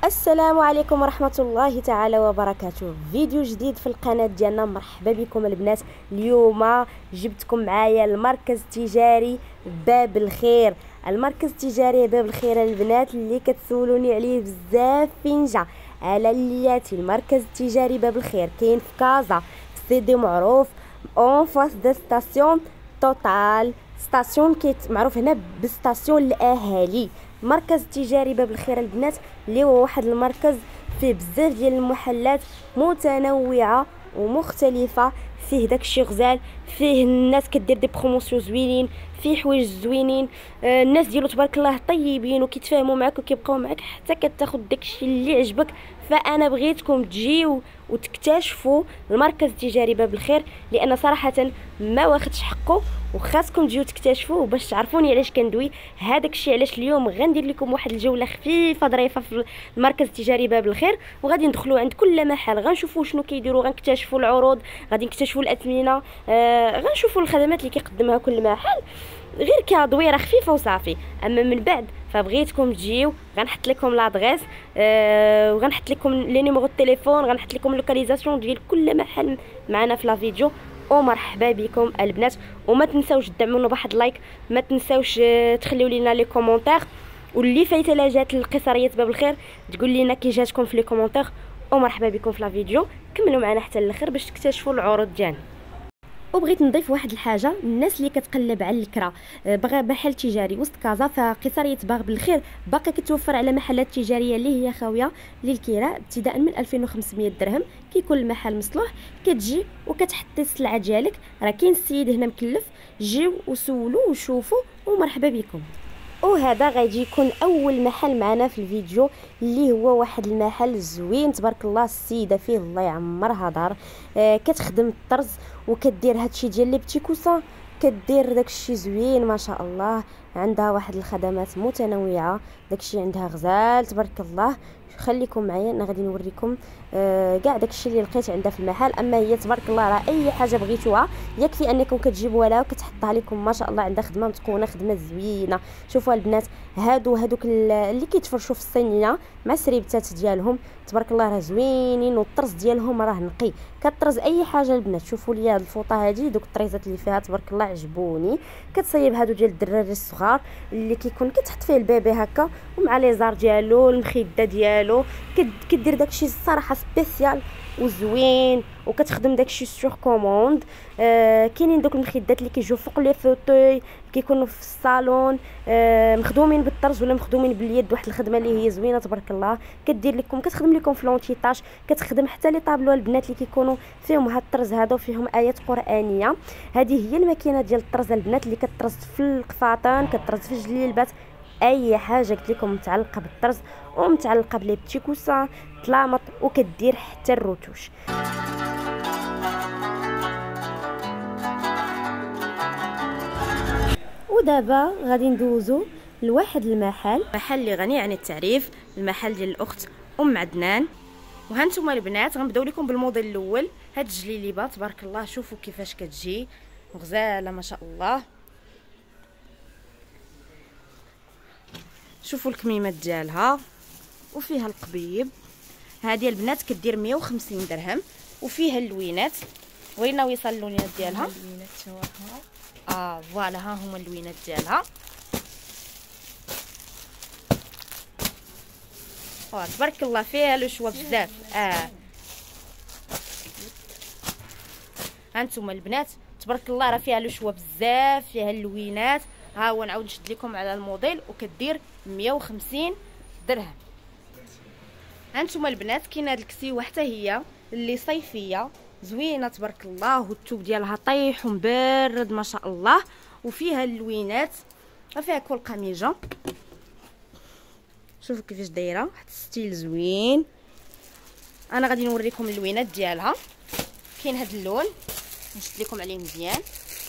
السلام عليكم ورحمة الله تعالى وبركاته. فيديو جديد في القناة ديالنا. مرحبا بكم البنات. اليوم جبتكم معايا المركز التجاري باب الخير. المركز التجاري باب الخير البنات اللي كتسولوني عليه بزاف فين جا على اللياتي. المركز التجاري باب الخير كاين في كازا، في سيدي معروف، اون فاس دو ستاسيون توتال، ستاسيون معروف هنا بستاسيون الاهالي. المركز التجاري باب الخير البنات اللي هو واحد المركز فيه بزاف ديال المحلات متنوعه ومختلفه، فيه داكشي غزال، فيه الناس كدير دي بروموسيون زوينين، فيه حوايج زوينين، الناس ديالو تبارك الله طيبين وكيتفاهموا معك وكيبقاو معك حتى كتاخد داكشي اللي عجبك. فانا بغيتكم تجيو وتكتشفوا المركز التجاري باب الخير، لان صراحه ما واخدش حقه وخاصكم تجيو تكتشفوه باش تعرفوني علاش كندوي. هذاك الشيء علاش اليوم غندير لكم واحد الجوله خفيفه ظريفه في المركز التجاري باب الخير، وغادي ندخلوا عند كل محل غنشوفوا شنو كيديروا، غنكتشفوا العروض، غادي نكتشفوا الاثمنه، غنشوفوا الخدمات اللي كيقدمها كل محل، غير كدويره خفيفه وصافي. اما من بعد فبغيتكم تجيو، غنحط لكم لادغيس، وغنحط لكم لي نيميرو التليفون، غنحط لكم اللوكاليزاسيون ديال كل محل معنا في لا فيديو. ومرحبا بكم البنات. وما تنساوش تدعمونا بواحد لايك، ما تنساوش تخليو لينا لي كومونتير، واللي فايته لا جات القصريه باب الخير تقول لنا كي جاتكم في لي كومونتير. ومرحبا بكم في لا فيديو، كملوا معنا حتى الاخر باش تكتشفوا العروض ديالنا. وبغيت نضيف واحد الحاجه، الناس اللي كتقلب على الكرا بغا محل تجاري وسط كازا، فقصريه باب الخير باقي كتوفر على محلات تجاريه اللي هي خاويه للكراء ابتداء من 2500 درهم. كيكون المحل مصلوح، كتجي وكتحطي السلعه ديالك، راه كاين السيد هنا مكلف، جيو وسولوا وشوفوا. ومرحبا بكم. وهذا غادي يكون اول محل معنا في الفيديو، اللي هو واحد المحل زوين تبارك الله. السيده فيه الله يعمرها دار، كتخدم الطرز وكدير هادشي ديال لي بتي كوسا، كدير داكشي زوين ما شاء الله. عندها واحد الخدمات متنوعه، داكشي عندها غزال تبارك الله. خليكم معايا، انا غادي نوريكم كاع داكشي اللي لقيت عندها في المحل. اما هي تبارك الله راه اي حاجه بغيتوها يكفي انكم كتجيبوها لها وكتحطها لكم ما شاء الله. عندها خدمه متقونه، خدمه زوينه. شوفوا البنات، هادوك اللي كيتفرشوا في الصينيه مع السريبتات ديالهم تبارك الله راه زوينين، والطرز ديالهم راه نقي، كطرز اي حاجه البنات. شوفوا لي هاد الفوطه هادي، دوك الطريزات اللي فيها تبارك الله عجبوني. كتصايب هادو ديال الدراري الصغار اللي كيكون كتحط فيه البيبي هكا ومع لي زار ديالو، المخده ديالو، كدير داكشي الصراحه سبيسيال وزوين، وكتخدم داكشي سور كوموند. كاينين دوك المخدات اللي كيجيو فوق لي فوتوي، كيكونوا في الصالون، مخدومين بالطرز ولا مخدومين باليد. واحد الخدمه اللي هي زوينه تبارك الله، كدير لكم كتخدم لكم في لونتيطاج، كتخدم حتى لي طابلو البنات اللي كيكونوا فيهم هاد الطرز هذا وفيهم ايات قرانيه. هذه هي الماكينه ديال الطرز البنات اللي كتطرز في القفاطان، كتطرز في الجليلبات، اي حاجه قلت لكم متعلقه بالطرز ومتعلقه بلي بتي كوسا طلامط، وكدير حتى الروتوش. ودابا غادي ندوزو لواحد المحل اللي غني عن التعريف، المحل ديال الاخت ام عدنان. وهانتوما البنات غنبداو لكم بالموديل الاول. هاد الجليليبه تبارك الله شوفوا كيفاش كتجي غزاله ما شاء الله. شوفوا الكميمات ديالها وفيها القبيب. هذه البنات كدير 150 درهم، وفيها اللوينات. ورينا ويصل اللوينات ديالها. اللوينات تاعها فوالا، ها هما اللوينات ديالها. تبارك الله فيها لو شوا بزاف. هانتوما البنات تبارك الله راه فيها لو شوا بزاف، فيها اللوينات. ها هو نعاود نشد لكم على الموديل، وكدير 150 درهم. هانتوما البنات كاين هاد الكسيوه حتى هي اللي صيفيه زوينه تبارك الله، والثوب ديالها طيح ومبرد ما شاء الله، وفيها اللوينات، فيها كل قميجه. شوفوا كيفاش دايره، واحد ستيل زوين. انا غادي نوريكم اللوينات ديالها. كاين هاد اللون نشد لكم عليه مزيان،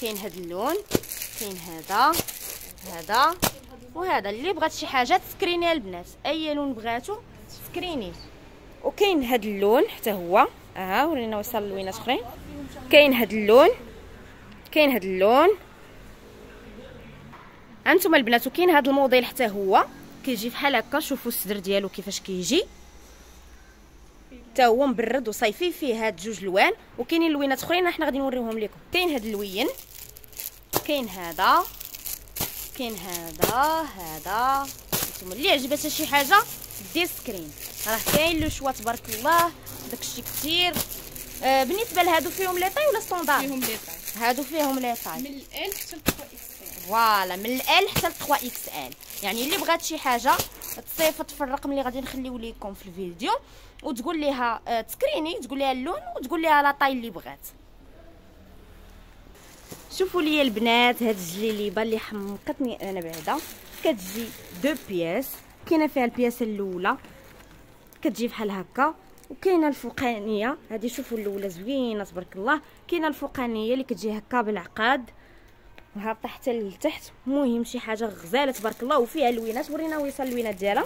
كاين هاد اللون، كاين هذا وهذا. اللي بغات شي حاجه تسكرينيها البنات، اي لون بغاتو سكريني. وكاين هاد اللون حتى هو، ورينا وصل اللوينات اخرين. كاين هاد اللون، كاين هاد اللون هانتوما البنات. وكاين هاد الموديل حتى هو كيجي بحال هكا. شوفوا الصدر ديالو كيفاش كيجي حتى هو مبرد وصيفي، فيه هاد جوج الوان. وكاينين لوينات اخرين حنا غادي نوريهم لكم. كاين هاد اللوين، كاين هذا، كاين هذا نتوما اللي عجبتها شي حاجه دير سكرين. راه كاين لو شوا تبارك الله، داكشي كثير. بالنسبه لهادو فيهم لي طاي ولا ستوندار؟ فيهم لي طاي. هادو فيهم لي طاي من ال حتى ل 3 اكس ال. فوالا، من ال حتى ل 3 اكس ال. يعني اللي بغات شي حاجه تصيفط في الرقم اللي غادي نخليو لكم في الفيديو وتقول ليها تسكريني، تقول ليها اللون وتقول ليها لا طاي اللي بغات. شوفوا لي البنات هاد الجليليبه اللي حمقتني انا بعدا. كتجي دو بياس، كاينه فيها البياس الاولى كتجي بحال هكا، وكاينه الفوقانيه هذه. شوفوا الاولى زوينه تبارك الله. كاينه الفوقانيه اللي كتجي هكا بالعقاد وهابطه حتى لتحت. المهم شي حاجه غزاله تبارك الله، وفيها لوينات. ورينا ويصل اللوينات ديالها.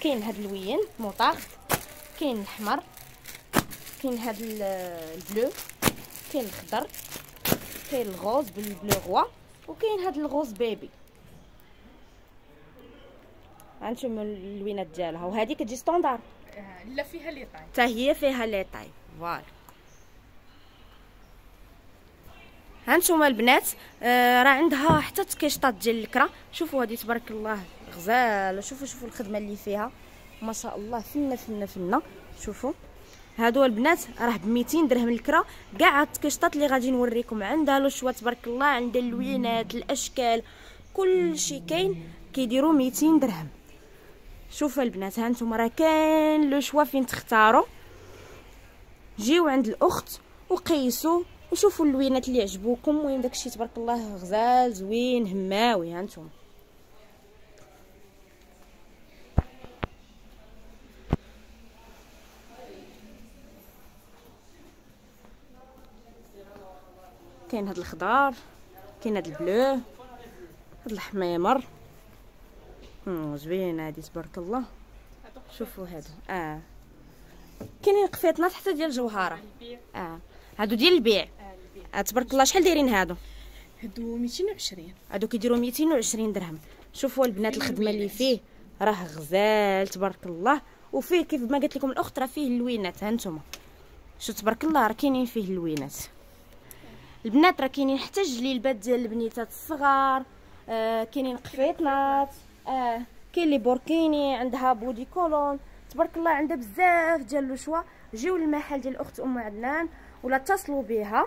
كاين هاد اللوين موطاخ، كاين الاحمر، كاين هاد البلو، كاين الخضر، كاين الغوز بالبلو غوا، وكاين هاد الغوز بيبي. هانتوما اللوينات ديالها. وهذه كتجي ستوندار، لا فيها لي طاي، حتى هي فيها لي طاي. فوالا هانتوما البنات. راه عندها حتى تكيشطات ديال الكرا. شوفوا هذه تبارك الله غزاله. شوفوا الخدمه اللي فيها ما شاء الله، فنه. شوفوا هادو البنات راه ب 200 درهم الكرا. كاع التكيشطات اللي غادي نوريكم عندها لو شوا تبارك الله، عندها اللوينات، الاشكال، كل شيء كاين. كيديروا 200 درهم. شوفوا البنات هانتوما راه كاين لو شوا فين تختاروا. جيو عند الاخت وقيسوا وشوفوا اللوينات اللي عجبوكم. المهم داكشي تبارك الله غزال زوين هماوي. هانتوما كاين هاد الخضار، كاين هاد البلو، هاد الحميمر. زوينه هادي تبارك الله. شوفوا هادو كاينين قفيطنات حتى ديال الجوهره. هادو ديال البيع. تبارك الله. شحال دايرين هادو؟ هادو 220. هادو كيديروا 220 درهم. شوفوا البنات الخدمه اللي فيه راه غزال تبارك الله. وفيه كيف ما قلت لكم الاخت راه فيه اللوينات. هانتوما شو تبارك الله راه كاينين فيه اللوينات البنات. راه كاينين حتى الجليلبات ديال البنيتات الصغار. كاينين قفيطنات. كاين لي بوركيني، عندها بودي كولون تبارك الله. عندها بزاف ديال لو شوا. جيو للمحل ديال الاخت ام عدنان ولا اتصلوا بها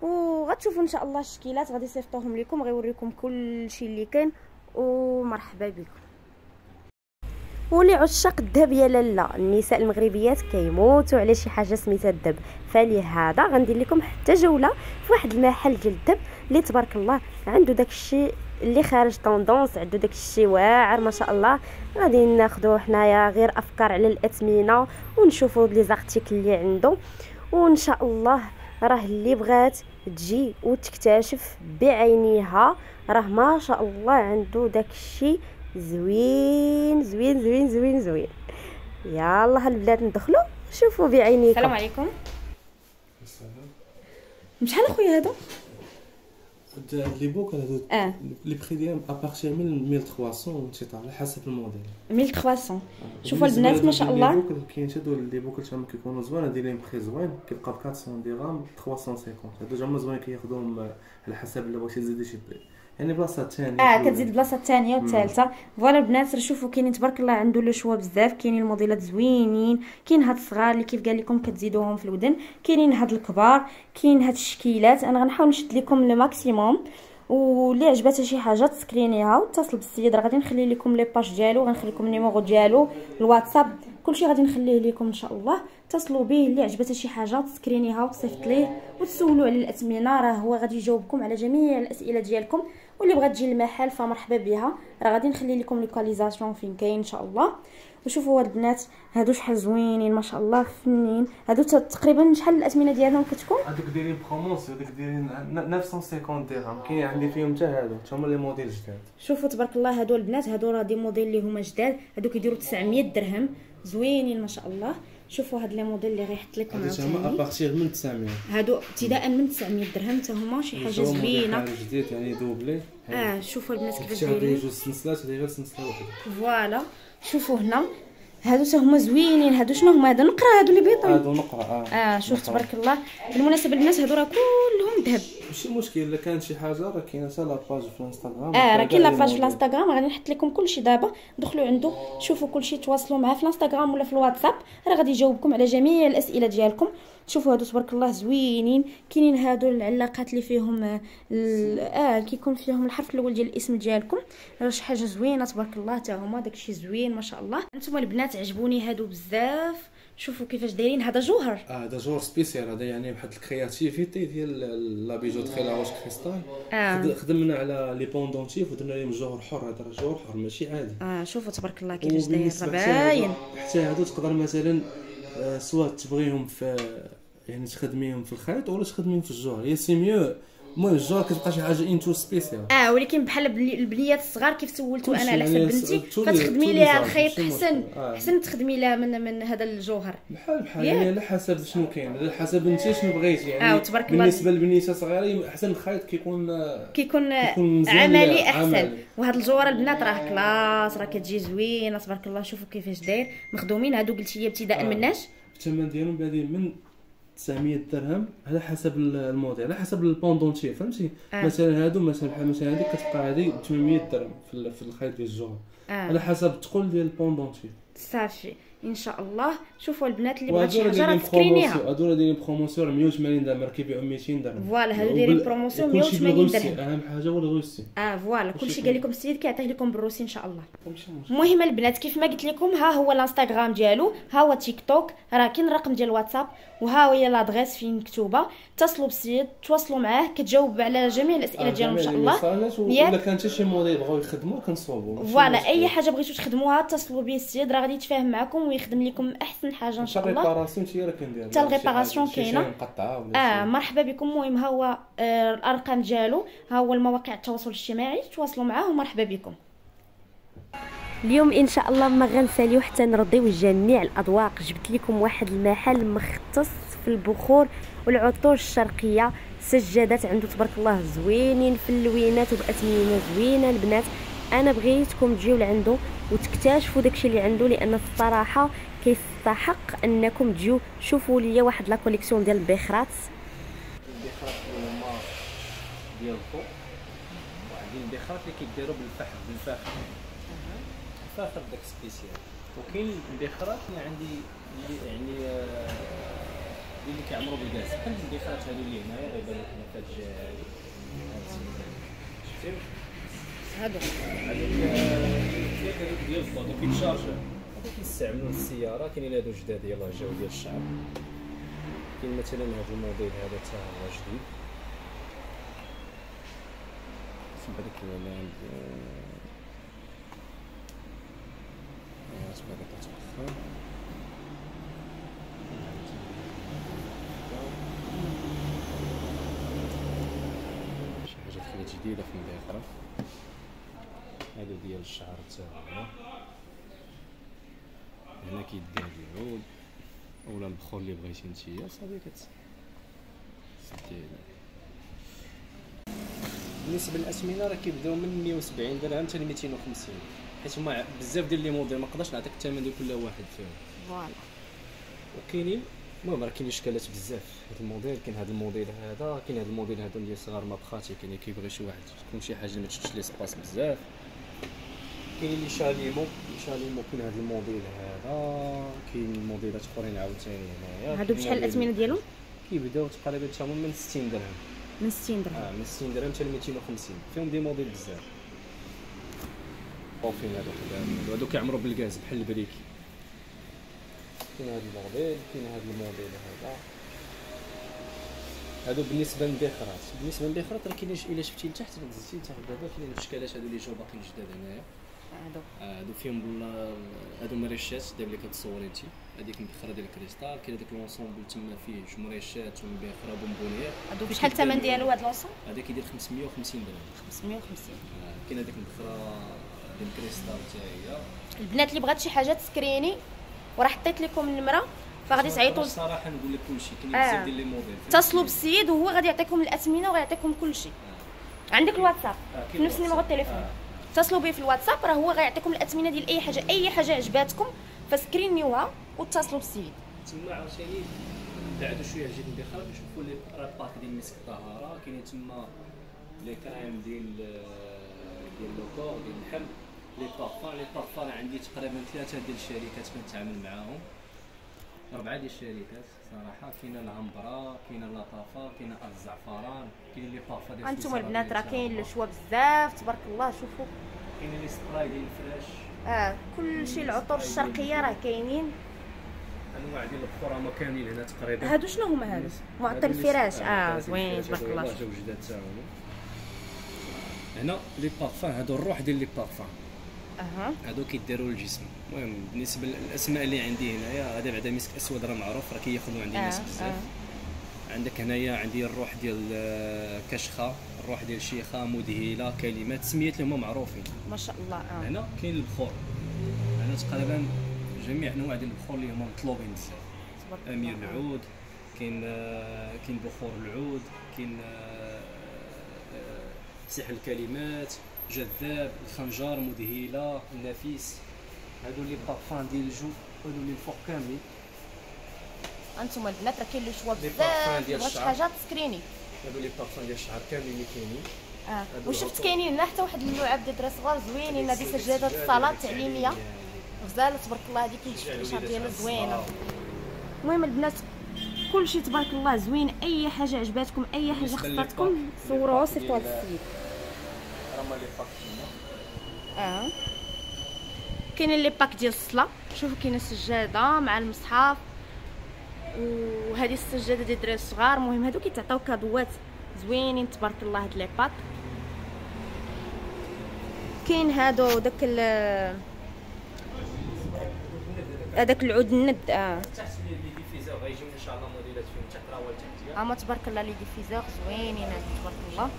وغتشوفوا ان شاء الله الشكيلات غادي يصيفطوهم لكم. غيوريكم كل شيء اللي كاين. ومرحبا بكم. ولي عشاق الذهب يا لاله، النساء المغربيات كيموتوا على شي حاجه سميتها الذهب. فلهذا غندير لكم حتى جوله في واحد المحل ديال الذهب اللي تبارك الله عنده داك الشيء اللي خارج طوندونس، عنده داك الشيء واعر ما شاء الله. غادي ناخذوا حنايا غير افكار على الاثمنه ونشوفوا لي زارتيكل اللي عنده. وان شاء الله راه اللي بغات تجي وتكتشف بعينيها راه ما شاء الله عنده داك الشيء زوين زوين زوين زوين زوين. يلا البنات ندخلوا شوفوا بعينيكم. السلام عليكم. شحال اخويا هادو؟ لي بوك هادو لي بري ديالهم ابارتير من 1300 وانت على حسب الموديل. 1300. شوفوا البنات ما شاء الله. كاين حتى لي بوك تما كيكونوا زوين دايرين بري زوين كيبقى ب 400 درهم 350. هادو جا زوين كياخذوهم على حسب الا بغيتي تزيدي شي يعني بلاصه ثانيه. كتزيد البلاصه الثانيه والثالثه. فوالا البنات شوفوا كاينين تبارك الله عنده لو شوا بزاف. كاينين الموديلات زوينين. كاين هاد الصغار اللي كيف قال لكم كتزيدوهم في الودن. كاينين هاد الكبار. كاين هاد الشكيلات. انا غنحاول نشد لكم لو ماكسيموم. واللي عجباتها شي حاجه تسكرينيها واتصل بالسيد. راه غادي نخلي لكم لي باج ديالو، غنخلي لكم النيميرو ديالو، الواتساب، كلشي غادي نخليه لكم ان شاء الله. اتصلوا به. اللي عجباتها شي حاجه تسكرينيها وتصيفط ليه وتسولوا على الاثمنه. راه هو غادي يجاوبكم على جميع الاسئله ديالكم. واللي بغات تجي للمحل فمرحبا بها. راه غادي نخلي لكم لوكاليزاسيون فين كاين ان شاء الله. وشوفوا هاد البنات هادو شحال زوينين ما شاء الله فنين. هادو تقريبا شحال الاثمنه ديالهم كتكون؟ هادوك دايرين بروموسيون. هادوك دايرين 950 درهم. كاين عندي فيهم حتى هادو هما لي موديل جداد. شوفوا تبارك الله هادو البنات. هادو راه دي موديل اللي هما جداد. هادو كيديروا 900 درهم زوينين ما شاء الله. شوفوا هاد لي موديل اللي غيحط لكم عاوتاني هما ابارتير من 900. هادو ابتداء من 900 درهم حتى هما شي حاجه زوينه جديد يعني دوبلي. شوفوا البنات كيفاش دايرين دايرين. جوج سنسلات هذه غير سنسله واحده. فوالا شوفوا هنا هادو حتى هما زوينين. هادو شنو هما؟ هذا نقرا هادو اللي بيضين. هادو نقرا شوف تبارك الله. بالمناسبه البنات هادو راه كلهم ذهب. ماشي مشكل الا كانت شي حاجه راه كاينه حتى لاباج في الانستغرام. راه كاين لاباج في الانستغرام، غادي نحط لكم كلشي دابا. دخلوا عنده شوفوا كلشي، تواصلوا معاه في الانستغرام ولا في الواتساب، راه غادي يجاوبكم على جميع الاسئله ديالكم. شوفوا هادو تبارك الله زوينين. كاينين هادو العلاقات اللي فيهم كيكون فيهم الحرف الاول ديال الاسم ديالكم، راه شي حاجه زوينه تبارك الله. حتى هما داكشي زوين ما شاء الله. نتوما البنات عجبوني هادو بزاف. شوفوا كيفاش دايرين. هذا جوهر، هذا جوهر سبيسيال. هذا يعني واحد الكرياتيفيتي ديال لا بيجوتري لا روش كريستال. خدمنا على لي بوندونتيف ودرنا لهم جوهر حر. هذا راه جوهر حر ماشي عادي. شوفوا تبارك الله كيفاش داير، راه باين. حتى هادو تقدر مثلا سواء تبغيهم في يعني تخدميهم في الخيط ولا تخدميهم في الجوهر، هي سي ميو. المهم الجوهر كتبقى شي حاجه انتو سبيسيال. ولكن بحال البنيات الصغار كيف سولتو انا على حسب بنتي، فتخدمي ليها الخيط احسن تخدمي لها من هذا الجوهر. بحال يعني على حسب شنو كاين، على حسب انت شنو بغيتي. يعني بالنسبه للبنيته صغيره احسن الخيط كيكون عملي احسن. وهاد الجوهر البنات راه كلاس، راه كتجي زوينه تبارك الله. شوفوا كيفاش داير، مخدومين. هادو قلتي لي ابتداء مناش الثمن ديالهم بادين من 900 درهم على حسب الموديل، على حسب البوندونتي فهمتي. مثلا هادو مثلا هذيك كتبقى هذه 800 درهم في الخيط ديال الجوهر على حسب الثقل ديال البوندونتي. صافي ان شاء الله. شوفوا البنات اللي بغات شي حاجه راه تسكرينيها. هادو دايرين بروموسيون 180 درهم، راه كيبيعوا 200 درهم. فوالا هادو دايرين بروموسيون 180 درهم. اهم حاجه هو الروسي. فوالا كلشي قال لكم السيد كيعطيه لكم بالروسي ان شاء الله. المهم البنات كيف ما قلت لكم، ها هو الانستغرام ديالو، ها هو تيك توك، راه كاين الرقم ديال الواتساب، وها هي لادريس فين مكتوبه. اتصلوا بالسيد، تواصلوا معاه، كتجاوب على جميع الاسئله ديالهم ان شاء الله. ولا كان حتى شي موديل بغاو يخدموا كنصوبوا. فوالا اي حاجه بغيتو تخدموها اتصلوا به السيد، راه غادي يتفاهم معكم ويخدم لكم احسن حاجه ان شاء الله. الريباراسيون راه كندير حتى الريباراسيون كاينه. مرحبا بكم. المهم ها هو الارقام ديالو، ها هو المواقع التواصل الاجتماعي، تواصلوا معاه ومرحبا بكم. اليوم ان شاء الله ما غنساليو حتى نرضيو جميع الاذواق. جبت لكم واحد المحل مختص في البخور والعطور الشرقيه. سجادات عنده تبارك الله زوينين في اللوينات وباثمنه زوينه. البنات انا بغيتكم تجيو لعنده وتكتشفوا داكشي اللي عنده، لان الصراحه كيستحق انكم تجيو. شوفوا ليا واحد لا كوليكسيون ديال البخرات. البخرات هما ديال الضوء، وعندي البخرات اللي كيديروا بالفحم الفاخر داك سبيسيال. وكاين البخرات اللي عندي يعني اللي كيعمروا بالغاز، بحال البخرات هادو اللي هنايا غيبان لك هنا في هاد الجهه هادي. شفتيو هادو ديال الضوء اللي كيتشارجا، هادو كيستعملوا للسياره. كاينين هادو جداد يلاه جاو ديال الشعب. كاين مثلا هاد الموديل هذا حتى هو جديد، سمع ديك الولاد شي حاجه دخلت جديده في البخرة. هادو ديال الشعر حتى هما هنا كيدير العود اولا البخور اللي بغيتي نتيا صافي كتسدي. بالنسبه للاسمنه راه كيبداو من 170 درهم حتى ل 250، حيت هما بزاف ديال لي موديل ما نقدرش نعطيك الثمن ديال كل واحد فيهم. فوالا وكاينين المهم راه كاينين اشكالات بزاف. هاد الموديل كاين، هاد الموديل هذا كاين، هاد الموديل هذا اللي صغار ما بخاتي، كاين كيبغي شي واحد تكون شي حاجه ما تشدش لي سباس بزاف. كاين لي شاليمو كاين هاد الموديل هذا، كاين موديلات اخرين عاوتاني هنايا. هادو بشحال الاثمنه ديالهم؟ كيبداو تقريبا حتى هما من 60 درهم. من 60 درهم من 60 درهم حتى ل 250. فيهم دي موديل بزاف. وفين هادو كيعمروا بالغاز بحال البريكي. كاين هاد الموديل، كاين هاد الموديل هذا. هادو بالنسبه للبخرات راه كاينين الا شفتي لتحت نزلتي لتحت دابا كاينين الاشكالات هادو اللي جاو باقيين جداد هنايا. هادو فيهم هادو مريشات دابا اللي كتصوري انت. هذيك البخره ديال الكريستال، كاين هذاك لونسومبل تما فيه جوج مريشات ومبخره بونبونيير. هادو بشحال الثمن ديالو هاد لونسومبل؟ هذا كيدير 550 درهم. 550. كاين هذيك البخره ديال الكريستال حتى هي. البنات اللي بغات شي حاجه تسكريني وراه حطيت لكم النمره، فغادي تعيطوا. الصراحه نقول لك كلشي كاين بزاف ديال لي موديل. اتصلوا بالسيد وهو غادي يعطيكم الاثمنه وغيعطيكم كلشي. عندك الواتساب في نفس النيميرو التليفون، اتصلوا به في الواتساب، راه هو غيعطيكم الاثمنه ديال اي حاجه عجباتكم فسكرينيوها واتصلوا بالسيد. تما عاوتاني بعدو شويه جيت ندخل نشوفوا لي باك ديال مسك الطهاره، كاينين تما لي كريم ديال لوكور ديال اللحم، لي بارفان عندي تقريبا 3 ديال الشركات كنتعامل معاهم، 4 ديال الشركات صراحه. كاينه العنبره، كاينه لاطافا، كاينه الزعفران، كاين لي بارفان ديال انتم البنات راه كاين لو شوا بزاف تبارك الله. شوفوا كاين لي سبراي ديال الفراش، كلشي العطور الشرقيه راه كاينين. انواع ديال البخور هما كاملين هنا تقريبا. هادو شنو هما هادو؟ معطر الفراش. زوين تبارك الله. وجدات تاعهم هنا لي بارفان، هادو الروح ديال لي بارفان. هادو كيديروا للجسم. المهم بالنسبه للاسماء اللي عندي هنايا، هذا بعدا مسك اسود راه معروف، راه كياخذوا عندي الناس بزاف. عندك هنايا عندي الروح ديال كشخه، الروح ديال شيخه، مذهله، كلمات سميات اللي هما معروفين ما شاء الله. هنا كاين البخور، هنا تقريبا جميع انواع ديال البخور اللي هما مطلوبين بزاف. امير العود، كاين بخور العود، كاين سحر الكلمات، جذاب، الخنجر، مذهله، النفيس. هادو لي بارفان ديال الجو، هادو اللي الفوق كاملين. انتم البنات راه كاين لو شوا بارفان بزاف، ديال بغات الشعر. حاجه تسكريني. هادو لي بارفان ديال الشعر كاملين اللي كاينين. وشفت كاينين هنا حتى واحد اللعاب ديال درا صغار زوينين، هذه سجادات الصلاه التعليميه غزاله تبارك الله. هذه كنت شفت الشعر ديالها زوينه. المهم البنات كلشي تبارك الله زوين. اي حاجه عجباتكم، اي حاجه خصاتكم، صوروها وصيفطوها للسيد. راهما لي باك هنا. كاينين لي باك ديال الصلاه. شوفوا كاينه سجاده مع المصحف، وهذه السجاده ديال الدراري الصغار. المهم هادو كيتعطاو كادوات زوينين تبارك الله. هاد لي باك كاين هادو داك هذاك العود الند. تحت لي ديفيزور غيجيونا ان شاء الله موديلات فيهم حتى كراول تحتيه. ما تبارك الله لي ديفيزور زوينين هادو تبارك الله.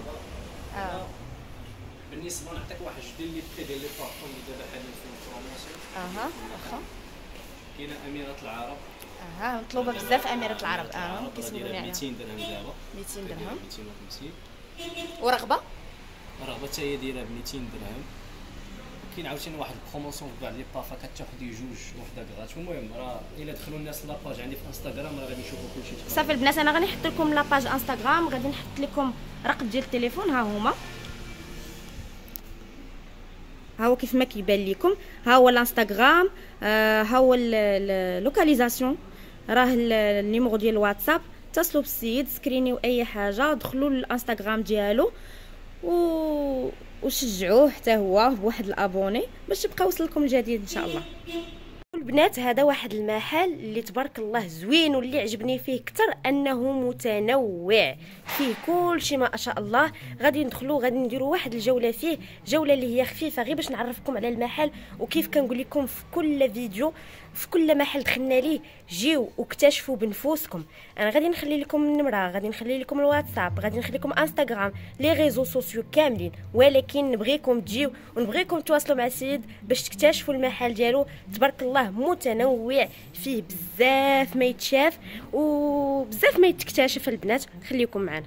بالنسبه نعطيك واحد جوج ديال لي بري ديال لي بارفون اللي دابا حاليا فيهم بروموسيون. واخا. كاينه اميره العرب. مطلوبه بزاف اميره العرب. كيسولوني عليها. 200 درهم دابا. 200 درهم. 250. ورغبه حتى هي دايره ب 200 درهم. كاين عاوتاني واحد البروموسيون في كاع لي بافا كتاخذي جوج وحده كغات. المهم راه الا دخلوا الناس لاباج عندي في انستغرام راه غادي يشوفوا كلشي. صافي البنات انا غادي نحط لكم لاباج انستغرام، غادي نحط لكم رقم ديال التليفون. ها هما، ها هو كيف ما كيبان لكم. ها هو الانستغرام، ها هو اللوكاليزاسيون، راه النيميرو ديال الواتساب. اتصلوا بالسيد، سكرينيو اي حاجه، دخلوا للانستغرام ديالو وشجعوه حتى هو بواحد الابوني باش يبقى يوصلكم الجديد ان شاء الله. البنات هذا واحد المحل اللي تبارك الله زوين، واللي عجبني فيه كتر انه متنوع، فيه كل شيء ما شاء الله. غادي ندخلوا غادي نديروا واحد الجوله فيه، جوله اللي هي خفيفه غير باش نعرفكم على المحل. وكيف كنقول لكم في كل فيديو، في كل محل دخلنا ليه جيو واكتشفوا بنفوسكم. انا غادي نخلي لكم النمره، غادي نخلي لكم الواتساب، غادي نخلي لكم انستغرام، لي ريزو سوسيو كاملين. ولكن نبغيكم تجيو ونبغيكم تواصلوا مع السيد باش تكتشفوا المحل ديالو. تبارك الله متنوع، فيه بزاف ما يتشاف وبزاف ما يتكتشف. البنات خليكم معنا.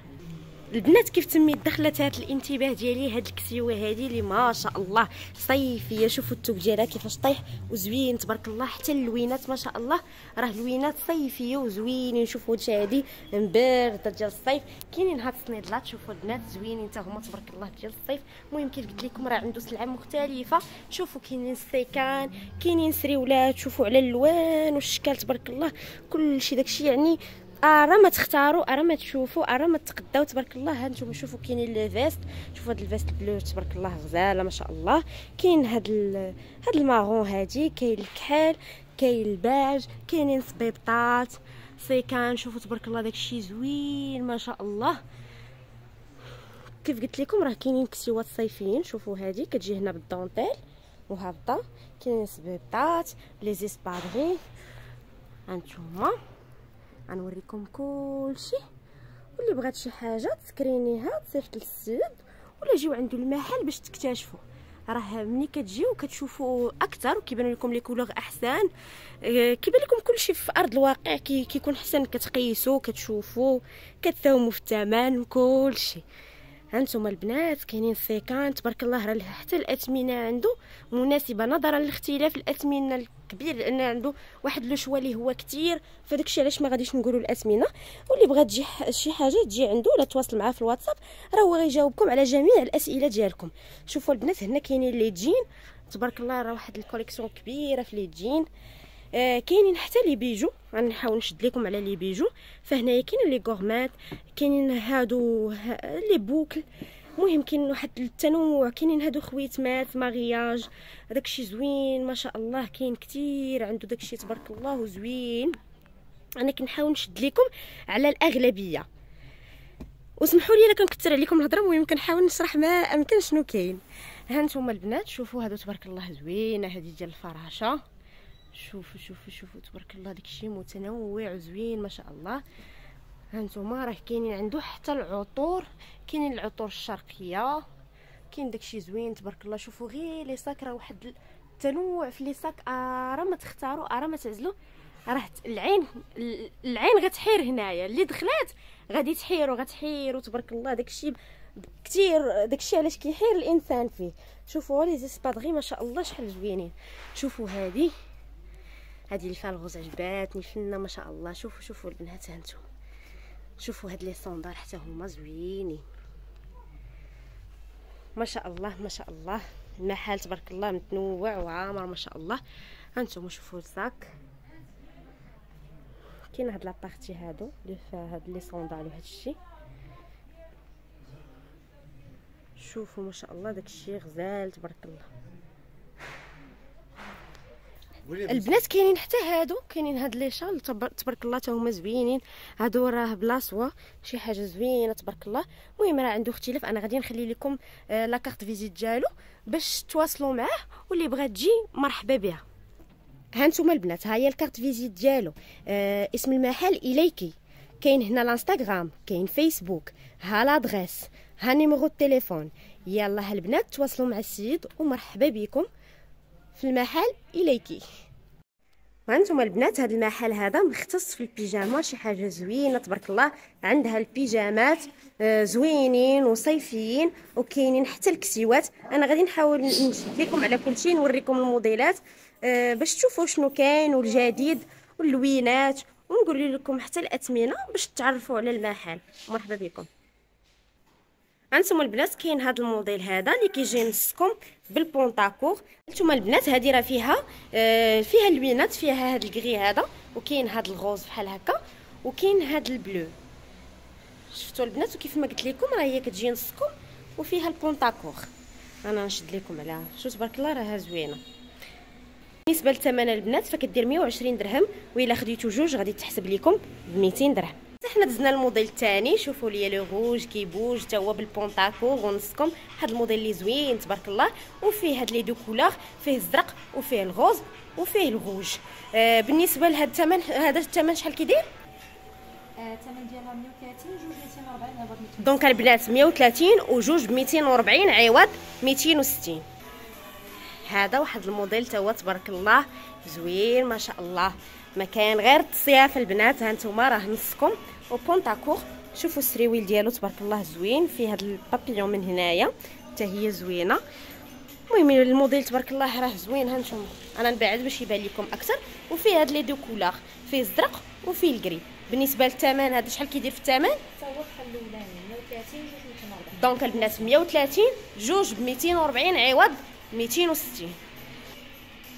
البنات كيف تميت دخلت هاد الانتباه ديالي هاد الكسيوه هادي اللي ما شاء الله صيفيه. شوفوا الثوب ديالها كيفاش طايح وزوين تبارك الله. حتى اللوينات ما شاء الله راه لوينات صيفيه وزوينين. شوفوا هادشي مبارده ديال الصيف. كاينين هاد السنيدلات شوفوا البنات زوينين حتى هما تبارك الله ديال الصيف. المهم كيف قلت لكم راه عنده سلعه مختلفه. شوفوا كاينين السيكان، كاينين سريولات، شوفوا على الالوان والشكال تبارك الله. كلشي داكشي يعني راه ما تختاروا، راه ما تشوفوا، راه ما تقداو تبارك الله. ها نتوما شوفوا كاينين لي فيست، شوفوا هاد الفيست بلو تبارك الله غزاله ما شاء الله. كاين هاد المارون هادي، كاين الكحل، كاين الباج، كاينين صبيبطات، سيكان. شوفوا تبارك الله داكشي زوين ما شاء الله. كيف قلت لكم راه كاينين كسيوات صيفيين. شوفوا هادي كتجي هنا بالدونتيل وهابطه. كاينين صبيبطات، لي زيسبادغي. هانتوما غنوريكم كلشي. واللي بغات شي حاجه تسكرينيها تصيفط للسيد ولا جيو عنده المحل باش تكتشفوا. راه ملي كتجيو كتشوفوا اكثر وكيبان لكم لي كولور احسن. كيبان لكم كلشي في ارض الواقع كيكون احسن. كتقيسوا، كتشوفوا، كتساوموا في الثمن كلشي. هانتوما البنات كاينين سيكان تبارك الله، راه حتى الاثمنه عنده مناسبه نظرا لاختلاف الاثمنه الكبير، لان عنده واحد لو شوا اللي هو كتير، فداك الشيء علاش ما غاديش نقولوا الاثمنه. واللي بغات تجي شي حاجه تجي عنده ولا تواصل معاه في الواتساب، راه هو غيجاوبكم على جميع الاسئله ديالكم. شوفوا البنات هنا كاينين لي جين تبارك الله، راه واحد الكوليكسيون كبيره في لي جين. كاينين حتى لي بيجو، غنحاول نشد لكم على لي بيجو. فهنايا كاينين لي غورمات، كاينين هادو لي بوكل، المهم كاين واحد التنوع. كاينين هادو خويتمات مارياج، داكشي زوين ما شاء الله، كاين كتير عنده داكشي تبارك الله زوين. انا كنحاول نشد لكم على الاغلبيه، وسمحوا لي الا كنكثر عليكم الهضره، المهم كنحاول نشرح ما امكن شنو كاين. ها نتوما البنات شوفوا هادو تبارك الله زوينه، هذه ديال الفراشه. شوفوا تبارك الله داكشي متنوع وزوين ما شاء الله. هانتوما راه كاينين عنده حتى العطور، كاينين العطور الشرقيه، كاين داكشي زوين تبارك الله. شوفوا غير لي صاك، راه واحد التنوع في لي صاك، راه ما تختاروا، راه ما تعزلوا، راه العين غتحير هنايا، اللي دخلات غادي غتحيروا تبارك الله. داكشي كثير، داكشي علاش كيحير الانسان فيه. شوفوا لي زيسبادغي ما شاء الله شحال زوينين. شوفوا هذه اللي فيها الغوز عجباتني فينا ما شاء الله. شوفوا البنات هانتوما، شوفوا هاد لي صوندال حتى هما زوينين ما شاء الله ما شاء الله. المحل تبارك الله متنوع وعامر ما شاء الله. هانتوما شوفوا الصاك، كاين هاد لابارتي هادو اللي فيها هاد لي صوندال وهاد الشيء. شوفوا ما شاء الله داكشي غزال تبارك الله. البنات كاينين حتى هادو، كاينين هاد لي شال تبارك الله تا هما زوينين. هادو راه بلاصوا شي حاجه زوينه تبارك الله. المهم راه عنده اختلاف، انا غادي نخلي لكم لا كارت فيزيت ديالو باش تواصلوا معاه، واللي بغات تجي مرحبا بها. هانتوما البنات ها هي الكارت فيزيت ديالو. اسم المحل اليكي، كاين هنا الانستغرام، كاين فيسبوك، ها لادريس، ها نيميرو التليفون. يلا البنات تواصلوا مع السيد ومرحبا بكم في المحل اليكي. وانتم البنات هذا المحل هذا مختص في البيجاما، شي حاجه زوينه تبارك الله. عندها البيجامات زوينين وصيفيين، وكاينين حتى الكسيوات. انا غادي نحاول نشد لكم على كل شيء، نوريكم الموديلات باش تشوفوا شنو كاين والجديد واللوينات، ونقول لكم حتى الاثمنه باش تعرفوا على المحل. مرحبا بكم. هانتوما البنات كاين هذا الموديل هذا اللي كيجي نصكم بالبونطاكور. هانتوما البنات هذه راه فيها اللوينات، فيها هذا الكري هذا، وكاين هذا الغوز بحال هكا، وكاين هذا البلو. شفتوا البنات؟ وكيف ما قلت لكم راه هي كتجي نصكم وفيها البونطاكور. انا نشد لكم عليها، شوف تبارك الله راها زوينه. بالنسبه للثمن البنات فكدير 120 درهم، والا خديتو جوج غادي تحسب لكم ب 200 درهم. حنا دزنا الموديل الثاني، شوفوا ليا لو روج كيبوج حتى هو بالبونطاكور ونصكم. هذا الموديل اللي زوين تبارك الله، وفيه هاد لي دو كولور، فيه الزرق وفيه الغوز وفيه الروج. بالنسبه لهذا الثمن، هذا الثمن شحال كيدير؟ الثمن ديالها 130 جوج 240 عوض 260. دونك البنات 130 وجوج ب 240 عوض 260. هذا واحد الموديل تا هو تبارك الله زوين ما شاء الله، ما كاين غير التصياف البنات. ها نتوما راه نصكم وبونطاكور. شوفوا السريويل ديالو تبارك الله زوين، فيه هذا البابيون من هنايا حتى هي زوينه. المهم الموديل تبارك الله راه زوين. ها نتوما انا نبعد باش يبان لكم اكثر. وفيه هاد لي دو كولور، فيه الزرق وفيه الكري. بالنسبه للثمن هذا شحال كيدير في الثمن؟ حتى هو بحال الاولاني 130 جوج 240. دونك البنات 130 جوج ب 240 عوض 260.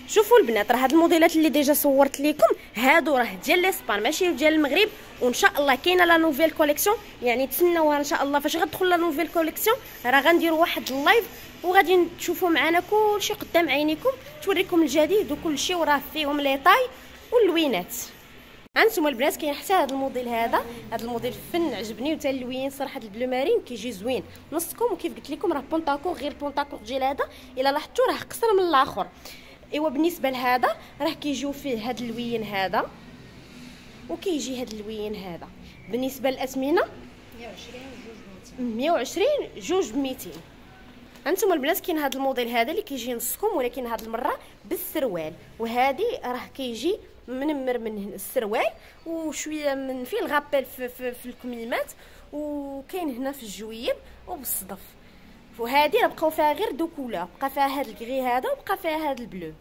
شوفوا البنات راه هاد الموديلات اللي ديجا صورت لكم هادو راه ديال لاسبان ماشي ديال المغرب، وان شاء الله كاينه لا نوفيل كوليكسيون، يعني تسناوها ان شاء الله. فاش غتدخل لا نوفيل كوليكسيون راه غنديروا واحد اللايف وغادي تشوفوا معنا كلشي قدام عينيكم، توريكم الجديد وكلشي، وراه فيهم لي طاي واللوينات. هانتوما البنات كاين حتى هذا الموديل هذا الموديل فن عجبني وتا اللوين صراحه. البلو مارين كيجي زوين نصكم، وكيف قلت لكم راه بونطاكور، غير البونطاكور ديال هذا الا لاحظتوا راه قصر من الاخر. ايوا بالنسبه لهذا راه كيجيو فيه هذا اللوين هذا وكيجي هذا اللوين هذا. بالنسبه للاثمنه 120 جوج ب 200. هانتوما البنات كاين هذا الموديل هذا اللي كيجي نصكم، ولكن هذه المره بالسروال، وهذه راه كيجي منمر من السروال وشويه من فيه الغابيل في الكميمات، وكاين هنا في الجويب وبالصدف. وهذه راه بقاو فيها غير دو كولور، بقى فيها هذا الكغي هذا وبقى فيها هذا البلو.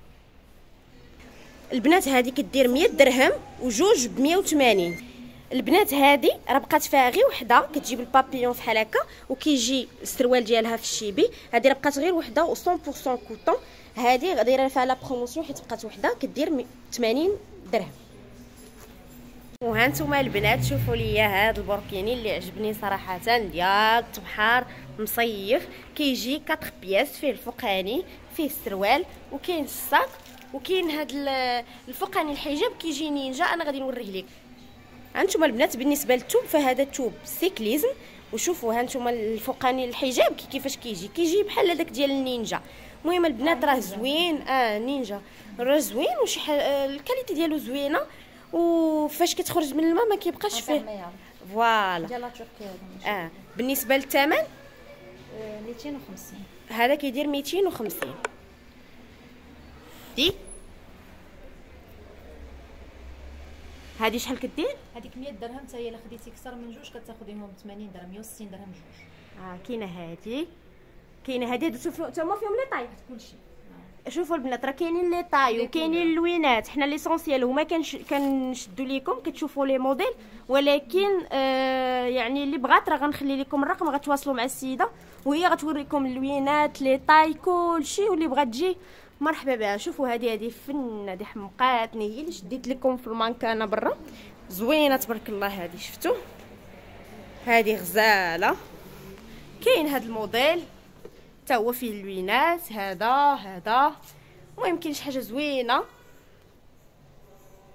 البنات هذه كدير 100 درهم وجوج ب 180. البنات هذه راه بقات فيها غير وحده، كتجيب البابيون فحال هكا وكيجي السروال ديالها في الشيبي. هذه راه بقات غير وحده و 100% كوطون. هذه دايره فيها لا بروموسيون حيت بقات وحده كدير 80 درهم. وهانتوما البنات شوفوا لي هذا البوركيني اللي عجبني صراحه، ديال بحر مصيف. كيجي 4 بياس، فيه الفوقاني فيه السروال وكاين الصاك وكاين هذا الفوقاني الحجاب كيجي نينجا. انا غادي نوريه لك. هانتوما البنات بالنسبه للثوب فهذا الثوب سيكليزم. وشوفوا هانتوما الفوقاني الحجاب كيفاش كيجي بحال هذاك ديال النينجا. المهم البنات راه زوين، نينجا راه زوين وشي الكاليتي ديالو زوينه، وفاش كتخرج من الماء ما كيبقاش فيه. فوالا ديال لا تركيا. بالنسبه للثمن 250. هذا كيدير 250. دي هذه شحال كدير؟ هذيك 100 درهم حتى هي الا خديتي اكثر من جوج كتاخذيهم ب 80 درهم، 160 درهم جوج. كاينه هذه شوفوا حتى هما فيهم لي طاي كلشي. شوفوا البنات راه كاينين لي طاي وكاينين اللوينات. حنا ليسونسيال هما كنشدوا لكم كتشوفوا لي موديل، ولكن يعني اللي بغات راه غنخلي لكم الرقم، غتواصلوا مع السيده وهي غتوريكم اللوينات لي طاي كلشي، واللي بغات تجي مرحبا بها. شوفوا هذه فن، هذه حمقاتني، هي اللي شديت لكم في المانكانه برا. زوينه تبارك الله. هذه شفتوا هذه غزاله. كاين هذا الموديل حتى هو فيه اللوينات. هذا المهم كاين شي حاجه زوينه.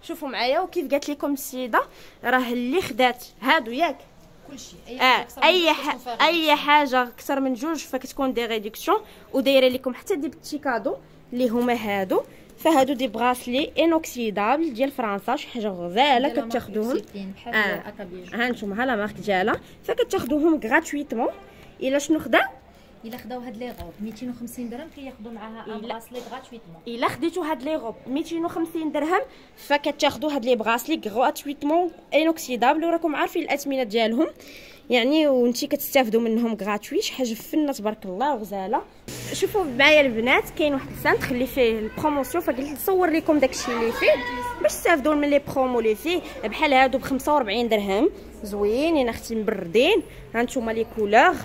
شوفوا معايا. وكيف قالت لكم السيده راه اللي خدات هادو ياك كلشي اي حاجه اكثر من جوج فكتكون دي ريدكسيون. ودايره لكم حتى دي بتي كادو اللي هما هادو. فهادو دي بغاسلي انوكسيدابل ديال فرنسا، شي حاجه غزاله كتاخذوهم. ها نتوما ها لا مارك ديالها، فكتاخذوهم غراتويتمون. الا شنو خدا الا خداو هاد لي غوب 250 درهم كياخذوا معاها ان براسلي غراتويتمون. الا خديتو هاد لي غوب 250 درهم فكتاخذوا هاد لي بغاسلي غراتويتمون انوكسيدابل. وراكم عارفين الاثمنه ديالهم يعني، وانتي كتستافدوا منهم غراتوي. شي حاجه فنه تبارك الله وغزاله. شوفوا معايا البنات كاين واحد السانت اللي فيه البروموسيون، فقلت نصور لكم داكشي اللي فيه باش تستافدوا من لي برومو اللي فيه. بحال هادو ب 45 درهم زوينين اختي مبردين. هانتوما لي كولور.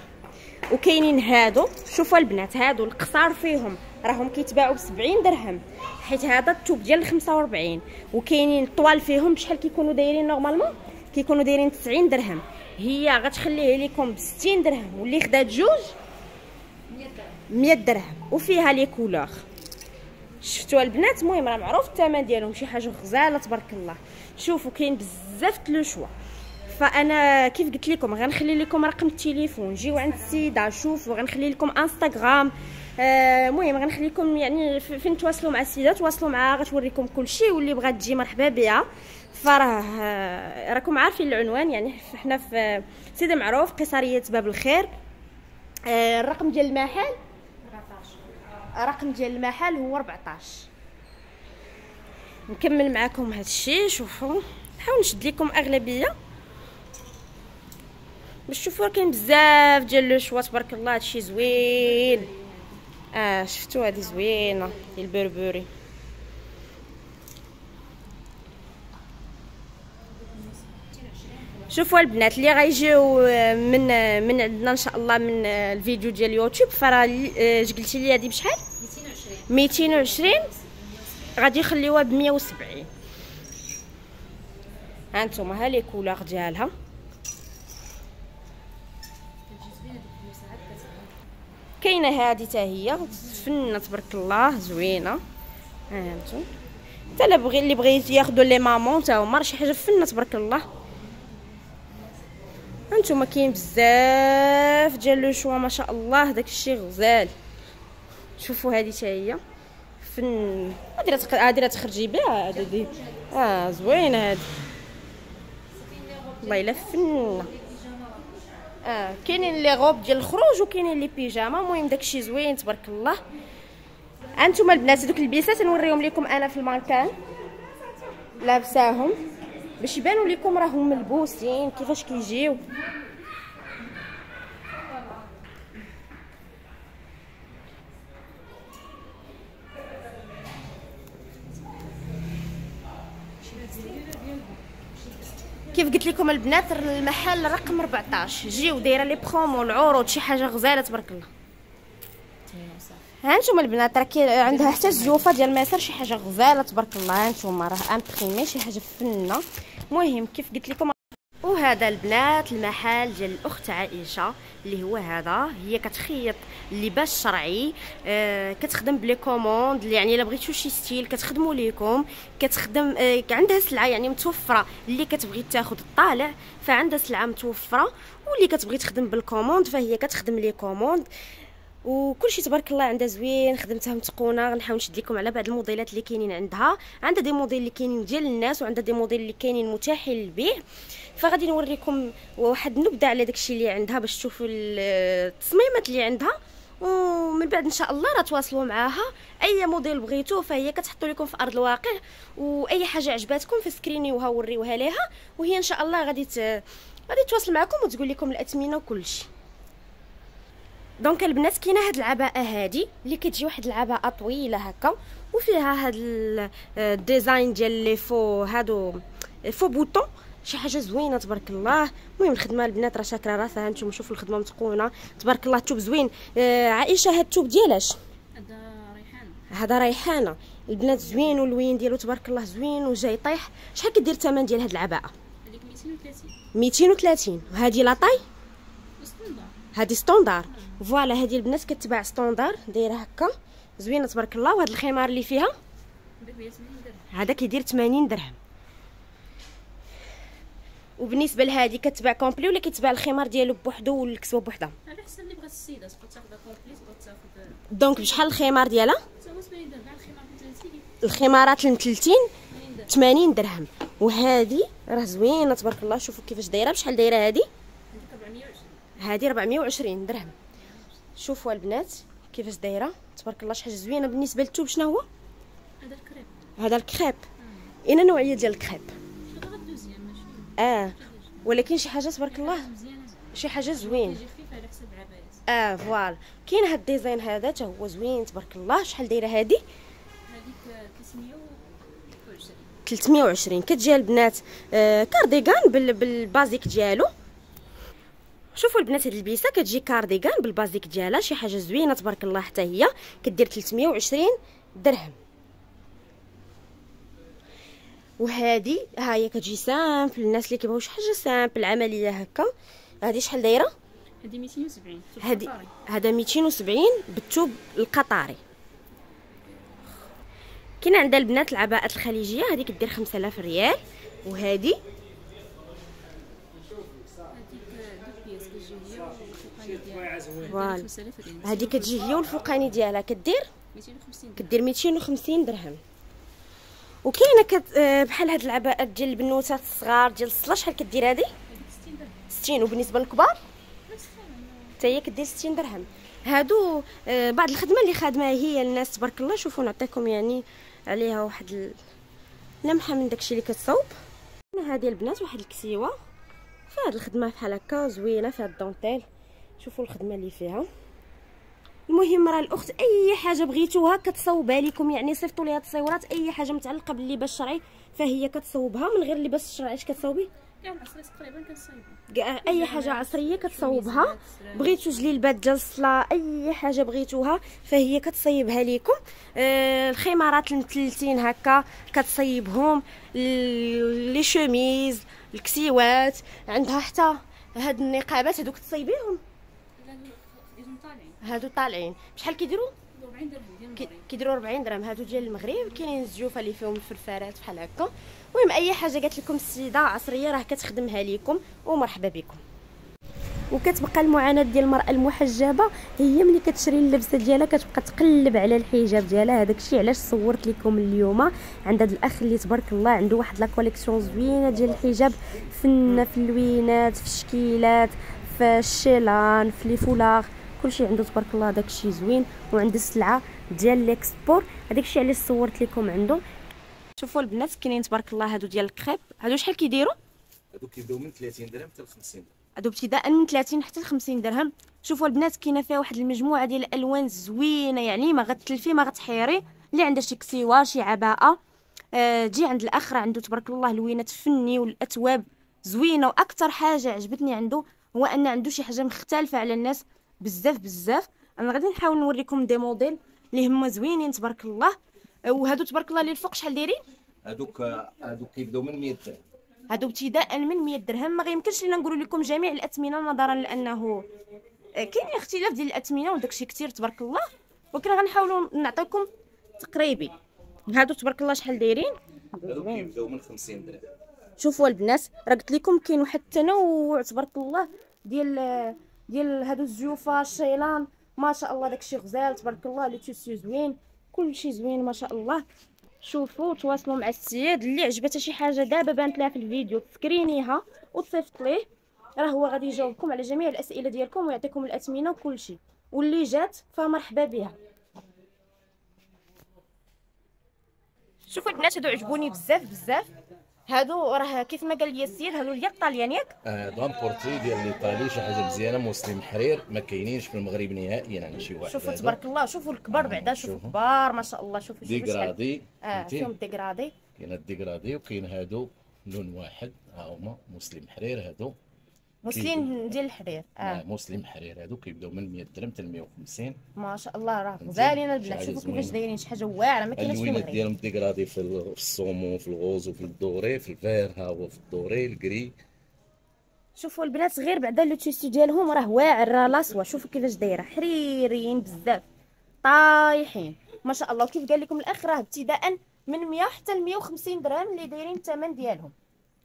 وكاينين هادو شوفوا البنات، هادو القصار فيهم راهم كيتباعوا ب 70 درهم حيت هذا التوب ديال 45. وكاينين الطوال فيهم بشحال كيكونوا دايرين نورمالمون؟ كيكونوا دايرين 90 درهم. هي غتخليه لكم ب 60 درهم، واللي خدات جوج 100 درهم. وفيها لي كولور شفتوا البنات. المهم راه معروف الثمن ديالهم، شي حاجه غزاله تبارك الله. شوفوا كاين بزاف د لو شوا. فانا كيف قلت لكم غنخلي لكم رقم التليفون، جيو عند السيده شوفوا. غنخلي لكم انستغرام. المهم غنخلي لكم يعني فين تواصلوا مع السيده تواصلوا معها، غتوريكم كلشي. واللي بغات تجي مرحبا بها. فراه راكم عارفين العنوان يعني، حنا في سيدي معروف قصريه باب الخير. الرقم ديال المحل 14 هو 14. نكمل معكم هذا الشيء. شوفوا نحاول نشد لكم اغلبيه باش تشوفوا كاين بزاف ديال لو شوا تبارك الله. هادشي زوين. شفتوا هذه زوينه ديال البربري. شوفوا البنات اللي غيجيو من عندنا ان شاء الله من الفيديو ديال اليوتيوب، فراه قلتي لي هذه بشحال؟ 220 غادي يخليوها ب 170. ها انتم ها لي كولور ديالها. كاينه هذه حتى هي فنه تبارك الله زوينه. ها انتم حتى اللي بغى ياخذوا لي مامون حتى هما شي حاجه فنه تبارك الله. هانتوما كاين بزاف ديال لو شوا ما شاء الله. داكشي غزال. شوفوا هذه حتى هي فن. هادي تخرجي بها هادي. زوينه هادي والله الا فنه. كاينين لي غوب ديال الخروج وكاينين لي بيجاما. المهم داكشي زوين تبارك الله. هانتوما البنات دوك البيسات نوريهم لكم انا في المانكان لابساهم باش يبانوا لكم راهم ملبوسين كيفاش كيجيو. كيف قلت لكم البنات المحل رقم 14 جيو دايره لي برومو العروض شي حاجه غزاله تبارك الله. ها نتوما البنات راه عندها حتى الزيوفه ديال مصر شي حاجه غزاله تبارك الله. ها نتوما راه امبريمي شي حاجه فنه. المهم كيف قلت لكم. وهذا البنات المحل ديال الاخت عائشه اللي هو هذا. هي كتخيط اللباس الشرعي، كتخدم بلي كوموند يعني الا بغيتو شي ستيل كتخدموا ليكم. كتخدم عندها سلعه يعني متوفره اللي كتبغي تاخذ الطالع فعندها سلعه متوفره، واللي كتبغي تخدم بالكوموند فهي كتخدم لي كوموند. وكلشي تبارك الله عندها زوين، خدمتها متقونه. غنحاول نشد لكم على بعض الموديلات اللي كاينين عندها. عندها دي موديل اللي كاينين ديال الناس وعندها دي موديل اللي كاينين متاحين للبيع. فغادي نوريكم واحد النبذه على داكشي اللي عندها باش تشوفوا التصميمات اللي عندها، ومن بعد ان شاء الله راه تواصلوا معاها. اي موديل بغيتوه فهي كتحطوا لكم في ارض الواقع، واي حاجه عجباتكم فسكرينيوها وريوها ليها، وهي ان شاء الله غادي تواصل معكم وتقول لكم الاثمنه وكلشي. دونك البنات كاينه هاد العباءه هادي اللي كتجي واحد العباءه طويله هكا وفيها هاد الديزاين ديال لي فو هادو فو بوطون شي حاجه زوينه تبارك الله. المهم الخدمه البنات راه شاكره راسها. نتوما شوفوا الخدمه متقونه تبارك الله. الثوب زوين. عائشه هاد الثوب ديالاش؟ هذا ريحانه البنات زوين، واللوين ديالو تبارك الله زوين وجاي يطيح. شحال كدير الثمن ديال هاد العباءه؟ هذيك 230. 230. وهذه لاطاي؟ هذه ستوندار. فوالا هذه البنات كتباع ستوندار دايره هكا زوينه تبارك الله. وهذا الخمار اللي فيها هذا كيدير 80 درهم. وبالنسبه لهذه كتباع كومبلي ولا كيتباع الخمار ديالو بوحدو والكسوه بوحدها؟ على حسب اللي بغات السيده تبغى تاخذها كومبلي تبغى تاخذ. دونك بشحال الخمار ديالها؟ 80 درهم. الخمار ب 30. الخمارات المثلثين 80 درهم. وهذه راه زوينه تبارك الله. شوفوا كيفاش دايره. بشحال دايره هذه؟ هذه 420 درهم. شوفوا البنات كيفاش دايره تبارك الله. شي حاجه زوينه. بالنسبه للثوب شنو هو؟ هذا الكريب. هذا الكريب. اين نوعيه ديال الكريب؟ هذا الدوزيام ماشي. ولكن شي حاجه تبارك الله شي حاجه زوين. كيجي خفيف على حسب العبايات. فوالا كاين هاد الديزاين هذا حتى هو زوين تبارك الله. شحال دايره هذه؟ هذيك 320. كتجي البنات كارديغان بالبازيك ديالو. شوفوا البنات هاد البيسه كتجي كارديغان بالبازيك ديالها شي حاجه زوينه تبارك الله. حتى هي كدير 320 درهم. وهذه ها هي كتجي سامبل الناس اللي كيبغيو شي حاجه سامبل عمليه هكا. هذه شحال دايره؟ هذه 270. هذا 270 بالثوب القطري. كاين عندها البنات العباءات الخليجيه هذه كدير 5000 ريال. وهذه فوالا هذه كتجي هي والفوقاني ديالها كدير 250 درهم. وكاينه بحال هاد العباءات ديال البنوتات الصغار ديال الصلا. شحال كدير هذه؟ 60. وبالنسبه للكبار حتى هي كدير 60 درهم. هادو بعض الخدمه اللي خادمه هي الناس تبارك الله. شوفوا نعطيكم يعني عليها واحد لمحه من داكشي اللي كتصاوب. هذه البنات واحد الكسيوه فهاد الخدمه بحال هكا زوينه فيها الدونتيل. شوفوا الخدمه اللي فيها. المهم راه الاخت اي حاجه بغيتوها كتصاوبها لكم يعني صيفطوا ليها تصويرات اي حاجه متعلقه باللباس الشرعي فهي كتصاوبها. من غير اللباس الشرعي اش كتصاوبي؟ كاع العصريات تقريبا كنصايبها. اي حاجه عصريه كتصاوبها. بغيتو جليلبات ديال الصلاه اي حاجه بغيتوها فهي كتصايبها لكم. الخمارات المثلثين هكا كتصايبهم. لي شوميز الكسيوات عندها حتى هاد النقابات هادو كتصايبيهم. هادو طالعين بشحال كيديروا؟ 40 درهم. كيديروا 40 درهم. هادو ديال المغرب. كاينين الزيوفه اللي فيهم الفرفارات بحال هكا. المهم اي حاجه قالت لكم السيده عصريه راه كتخدمها لكم ومرحبا بكم. وكتبقى المعاناه ديال المراه المحجبه هي ملي كتشري اللبسه ديالها كتبقى تقلب على الحجاب ديالها. هذاك الشيء علاش صورت لكم اليوم عند هذا الاخ اللي تبارك الله عنده واحد لا كوليكسيون زوينه ديال الحجاب فنه في اللوينات في الشكيلات في الشيلان في لي فولاغ كلشي عنده تبارك الله. داك الشيء زوين. وعند السلعه ديال ليكسبور هذاك الشيء علاش صورت لكم عنده. شوفوا البنات كاينين تبارك الله هادو ديال الكريب. هادو شحال كيديروا؟ هادو كيبداو من 30 درهم حتى ل 50 درهم. هادو ابتداء من 30 حتى ل 50 درهم. شوفوا البنات كاينه فيها واحد المجموعه ديال الالوان زوينه يعني ما غتلفي ما غتحيري. اللي عندها شي كسيوه شي عباءه تجي عند الاخ راه عنده تبارك الله لوينات فني والاثواب زوينه. واكثر حاجه عجبتني عنده هو ان عنده شي حاجه مختلفه على الناس بزاف بزاف. انا غادي نحاول نوريكم دي موديل اللي هما زوينين تبارك الله. وهادو تبارك الله اللي الفوق شحال دايرين؟ هادوك كيبداو من 100 درهم. هادو ابتداء من 100 درهم. ما غيمكنش لينا نقول لكم جميع الاثمنه نظرا لانه كاين اختلاف ديال الاثمنه وداكشي كثير تبارك الله، ولكن غنحاولوا نعطيكم تقريبي. هادو تبارك الله شحال دايرين؟ هادوك كيبداو من 50 درهم. شوفوا البنات راه قلت لكم كاين واحد التنوع تبارك الله ديال هادو الزيوفه الشيلان ما شاء الله. داكشي غزال تبارك الله. لو تيسيو زوين، كلشي زوين ما شاء الله. شوفوا تواصلوا مع السيد اللي عجبتها شي حاجه دابا بانت لها في الفيديو تسكرينيها وتصيفط ليه، راه هو غادي يجاوبكم على جميع الاسئله ديالكم ويعطيكم الاثمنه وكلشي. واللي جات فمرحبا بها. شوفوا البنات هادو عجبوني بزاف بزاف. هادو راه كيف ما قال لي السيد هادو اليد طاليان ياك؟ هذا بورتري ديال ليطالي، شي حاجه مزيانه. مسلم حرير ما كاينينش في المغرب نهائيا عند شي واحد. شوفوا تبارك الله. شوفوا الكبار بعدا، شوفوا كبار ما شاء الله. شوفوا ديغرادي فيهم ديغرادي. كاين الديغرادي وكاين هادو لون واحد ها هما مسلم حرير. هادو مسلين ديال الحرير. مسلم حرير. هادو كيبداو من 100 درهم حتى 150 ما شاء الله. راه غزالين البنات. شوفوا كيفاش دايرين شي حاجه واعره ما كايناش في اللوينات المغرب. ديالهم ديغرادي في الصومون، في الغوز وفي الدوري، في الفير ها هو في الدوري الكري. شوفوا البنات غير بعدا لو تيسي ديالهم راه واعر راه لاصوه. شوفوا كيفاش دايره حريريين بزاف طايحين ما شاء الله. وكيف قال لكم الاخ راه ابتداء من 100 حتى 150 درهم اللي دايرين الثمن ديالهم.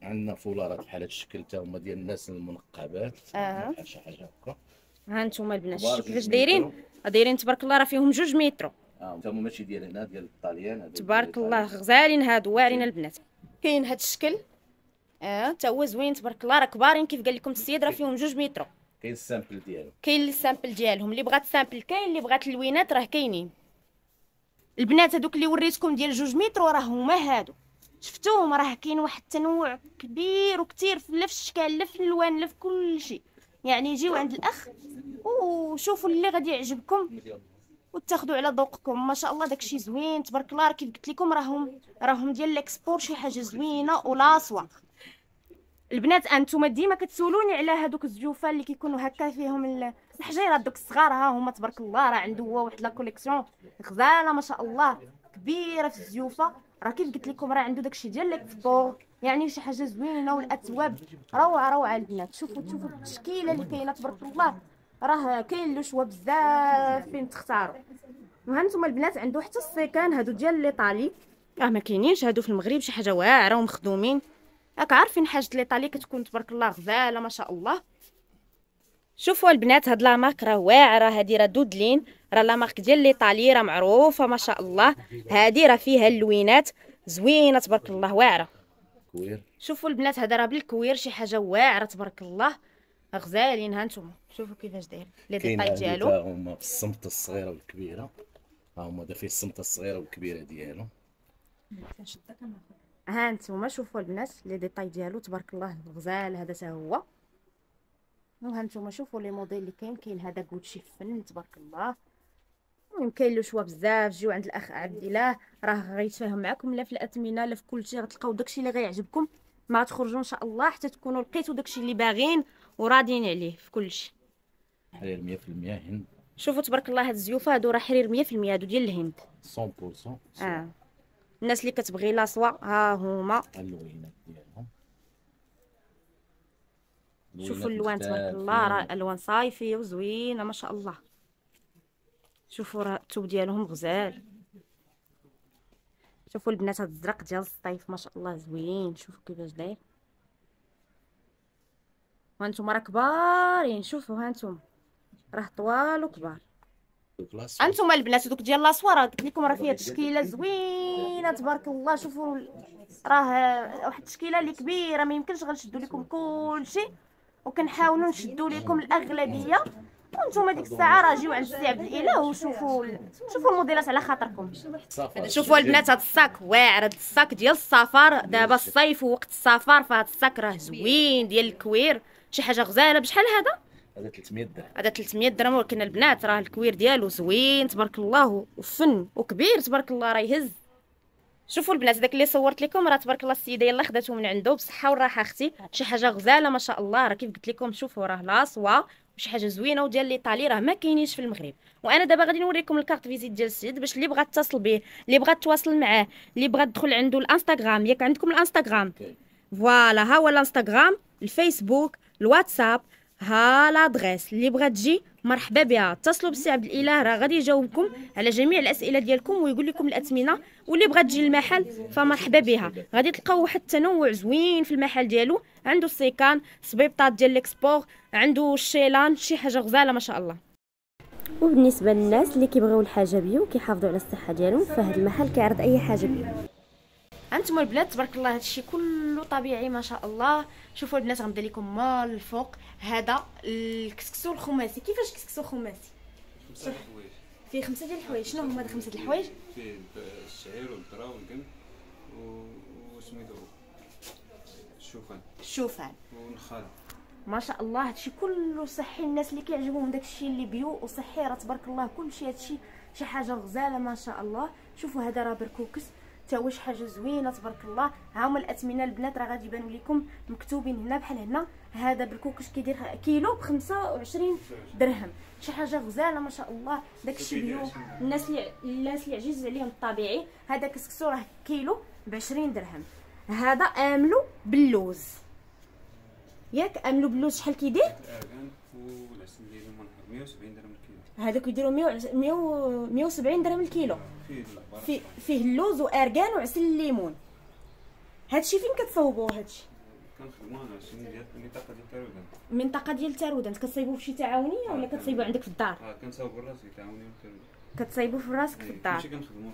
عندنا فولارات بحال هاد الشكل تا هما ديال الناس المنقبات بحال شي حاجه هكا. ها نتوما البنات شوفوا كيفاش دايرين تبارك الله. راه فيهم 2 متر. تا هما ماشي ديال هنا ديال الطاليان. تبارك الله غزالين هادو واعرين البنات. كاين هاد الشكل تا هو زوين تبارك الله. راه كبارين كيف قال لكم السيد راه فيهم 2 متر. كاين السامبل ديالو. كاين السامبل ديالهم اللي بغات السامبل كاين، اللي بغات اللوينات راه كاينين. البنات هذوك اللي وريتكم ديال 2 متر راه هما هادو. شفتوهم راه كاين واحد التنوع كبير وكثير لا في الاشكال لا في الالوان لا في كل شيء. يعني جيو عند الاخ وشوفوا اللي غادي يعجبكم وتاخذوا على ذوقكم ما شاء الله. داكشي زوين تبارك الله. راه كيف قلت لكم راهم ديال الاكسبور شي حاجه زوينه ولاصوه. البنات انتم ديما كتسولوني على هذوك الزيوفه اللي كيكونوا هكا فيهم الحجيرات دوك الصغار. ها هما تبارك الله راه عنده هو واحد لا كوليكسيون غزاله ما شاء الله كبيره في الزيوفه. راه كيف قلت لكم راه عنده داكشي ديال الاكسبور يعني شي حاجه زوينه. والاثواب روعه البنات. شوفوا التشكيله اللي كاينه تبارك الله. راه كاين له شوا بزاف فين تختاروا. ها نتوما البنات عنده حتى السيكان هادو ديال ليطالي. راه ما كاينينش هادو في المغرب شي حاجه واعره ومخدومين. راك عارفين حاجه ليطالي كتكون تبارك الله غزاله ما شاء الله. شوفوا البنات هاد لا مارك راه واعره. هادي راه دودلين راه لا مارك ديال ليطالي راه معروفه ما شاء الله. هادي راه فيها اللوينات زوينه تبارك الله واعره. كوير. شوفوا البنات هذا راه بالكوير شي حاجه واعره تبارك الله غزالين. ها نتوما شوفوا كيفاش داير لي ديتاي ديالو. هما في الصمته الصغيره والكبيره. ها هما دا فيه الصمته الصغيره والكبيره ديالو. ها نتوما شوفوا البنات لي ديتاي ديالو تبارك الله غزال. هذا حتى هو. وها نتوما شوفوا لي موديل اللي كاين هذا غوتشي فن تبارك الله. المهم كاين له شوا بزاف. جيو عند الاخ عبد الله راه غيتفاهم معكم لا في الاثمنه لا في كلشي. غتلقاو داكشي اللي غيعجبكم ما تخرجوا ان شاء الله حتى تكونوا لقيتوا داكشي اللي باغين وراضيين عليه في كلشي. حرير 100% هند. شوفوا تبارك الله هاد الزيوفه هادو راه حرير 100% هادو ديال الهند 100%. الناس اللي كتبغي لاصوه ها هما اللوينات ديالهم. شوفوا الالوان تبارك الله راه الوان صايفيه وزوينه ما شاء الله. شوفوا راه الثوب ديالهم غزال. شوفوا البنات هاد الزرق ديال الصيف ما شاء الله زوين. شوفوا كيفاش داير. وانتم راه كبارين. شوفوا ها انتم راه طوال وكبار. انتم البنات دوك ديال لاصوار قلت لكم راه فيها تشكيله زوينه تبارك الله. شوفوا راه واحد التشكيله اللي كبيره ما يمكنش غنشدوا لكم كلشي وكنحاولوا نشدوا لكم الاغلبيه. وانتم ديك الساعه راه جيو عند السي عبد الاله وشوفوا الموديلات على خاطركم. شوفوا البنات هاد الصاك واعر. هاد الصاك ديال السفر دابا الصيف ووقت السفر فهاد الصاك راه زوين ديال الكوير شي حاجه غزاله. بشحال هذا؟ هذا 300 درهم. هذا 300 درهم. ولكن البنات راه الكوير ديالو زوين تبارك الله وفن وكبير تبارك الله راه يهز. شوفوا البنات داك اللي صورت لكم راه تبارك الله السيده يلاه خداتو من عنده بصحه والراحه اختي، شي حاجه غزاله ما شاء الله. راه كيف قلت لكم شوفوا راه لاصوا وشي حاجه زوينه وديال ليطالي راه ما كاينينش في المغرب. وانا دابا غادي نوريكم الكارت فيزيت ديال السيد باش اللي بغى يتصل به، اللي بغى تواصل معاه، اللي بغى تدخل عنده الانستغرام. ياك عندكم الانستغرام؟ فوالا ها هو الانستغرام، الفيسبوك، الواتساب، ها لادريس. اللي بغات تجي مرحبا بها، اتصلوا بالسي عبد الاله راه غادي يجاوبكم على جميع الاسئله ديالكم ويقول لكم الاثمنه. واللي بغات تجي للمحل فمرحبا بها، غادي تلقاو واحد التنوع زوين في المحل ديالو. عنده السيكان، صبيبطات ديال ليكسبور، عنده الشيلان، شي حاجه غزاله ما شاء الله. وبالنسبه للناس اللي كيبغيو الحاجه بيو كيحافظوا على الصحه ديالهم فهاد المحل كيعرض اي حاجه بيو. هانتوما البنات تبارك الله هادشي كله طبيعي ما شاء الله. شوفوا البنات غنبدا لكم مال الفوق. هذا الكسكسو الخماسي. كيفاش كسكسو خماسي؟ 5 حوايج. فيه 5 ديال الحوايج. شنو هما هاد 5 د الحوايج؟ فيه الشعير والذره والقمح وسميتو الشوفان والنخال. ما شاء الله هادشي كله صحي. الناس اللي كيعجبهم داكشي اللي بيو وصحي راه تبارك الله كلشي هادشي شي حاجه غزاله ما شاء الله. شوفوا هذا راه بركوكس تا هو شي حاجه زوينه تبارك الله. ها هما الاثمنه البنات راه غادي يبانوا لكم مكتوبين هنا بحال هنا. هذا بركوكس كيدير كيلو ب 25 درهم، شي حاجه غزاله ما شاء الله. داكشي بيو الناس اللي عزيز عليهم الطبيعي. هذا كسكسو راه كيلو ب 20 درهم. هذا املو باللوز. ياك املو باللوز شحال كيدير؟ الارغان والعسل ديالو 170 درهم الكيلو. هذاك يديروا 170 درهم الكيلو. فيه اللوز وارغان وعسل الليمون. هادشي فين كتصوبوه هادشي؟ كنخدموه انا شي ديال المنطقه ديال تارودان. المنطقه ديال تارودان. كتصايبوه في شي تعاونيه ولا كتصايبوه عندك في الدار؟ كنصاوب راسي تعاوني وتارودان. كتصايبوه في راسك في الدار. ماشي كنخدمو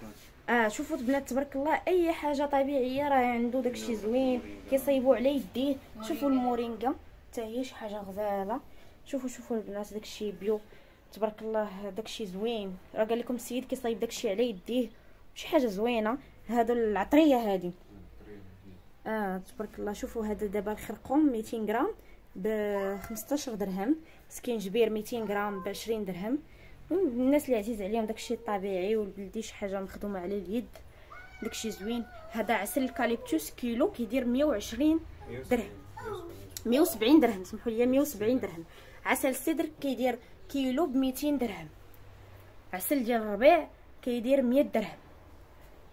راسي. شوفوا البنات تبارك الله اي حاجه طبيعيه راه عنده داكشي زوين كيصايبوه على يديه. شوفوا المورينغا حتى هي شي حاجه غزاله. شوفوا البنات داكشي بيو تبارك الله داكشي زوين. راه قال لكم السيد كيصايب داكشي على يديه شي حاجه زوينه. هادو العطريه هادي تبارك الله. شوفوا هذا دابا الخرقوم 200 غرام ب 15 درهم. سكينجبير 200 غرام ب 20 درهم. الناس اللي عزيز عليهم داكشي الطبيعي والبلدي شي حاجه مخدومه على اليد داكشي زوين. هذا عسل الكاليبتوس كيلو كيدير 120 درهم 170 درهم سمحوا لي 170 درهم. عسل السدر كيدير كيلو ب 200 درهم. عسل ديال الربيع كيدير 100 درهم.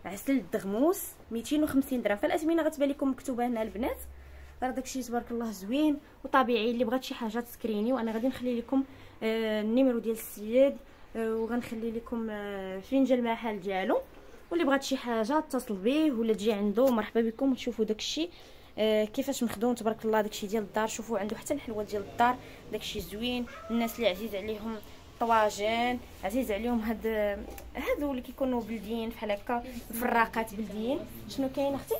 عسل الدغموس 250 درهم. فالاثمنه غتبان لكم مكتوبه هنا البنات. راه داكشي تبارك الله زوين وطبيعي. اللي بغات شي حاجه تسكريني وانا غادي نخلي لكم النيميرو ديال السيد وغنخلي لكم فين جا المحل ديالو. واللي بغات شي حاجه اتصل به ولا تجي عنده مرحبا بكم. وتشوفوا داكشي كيفاش مخدوم تبارك الله. داكشي ديال الدار. شوفوا عنده حتى الحلوه ديال الدار داكشي زوين. الناس اللي عزيز عليهم طواجن عزيز عليهم هادو اللي كيكونوا بلديين بحال هكا فراقات بلديين. شنو كاين اختي؟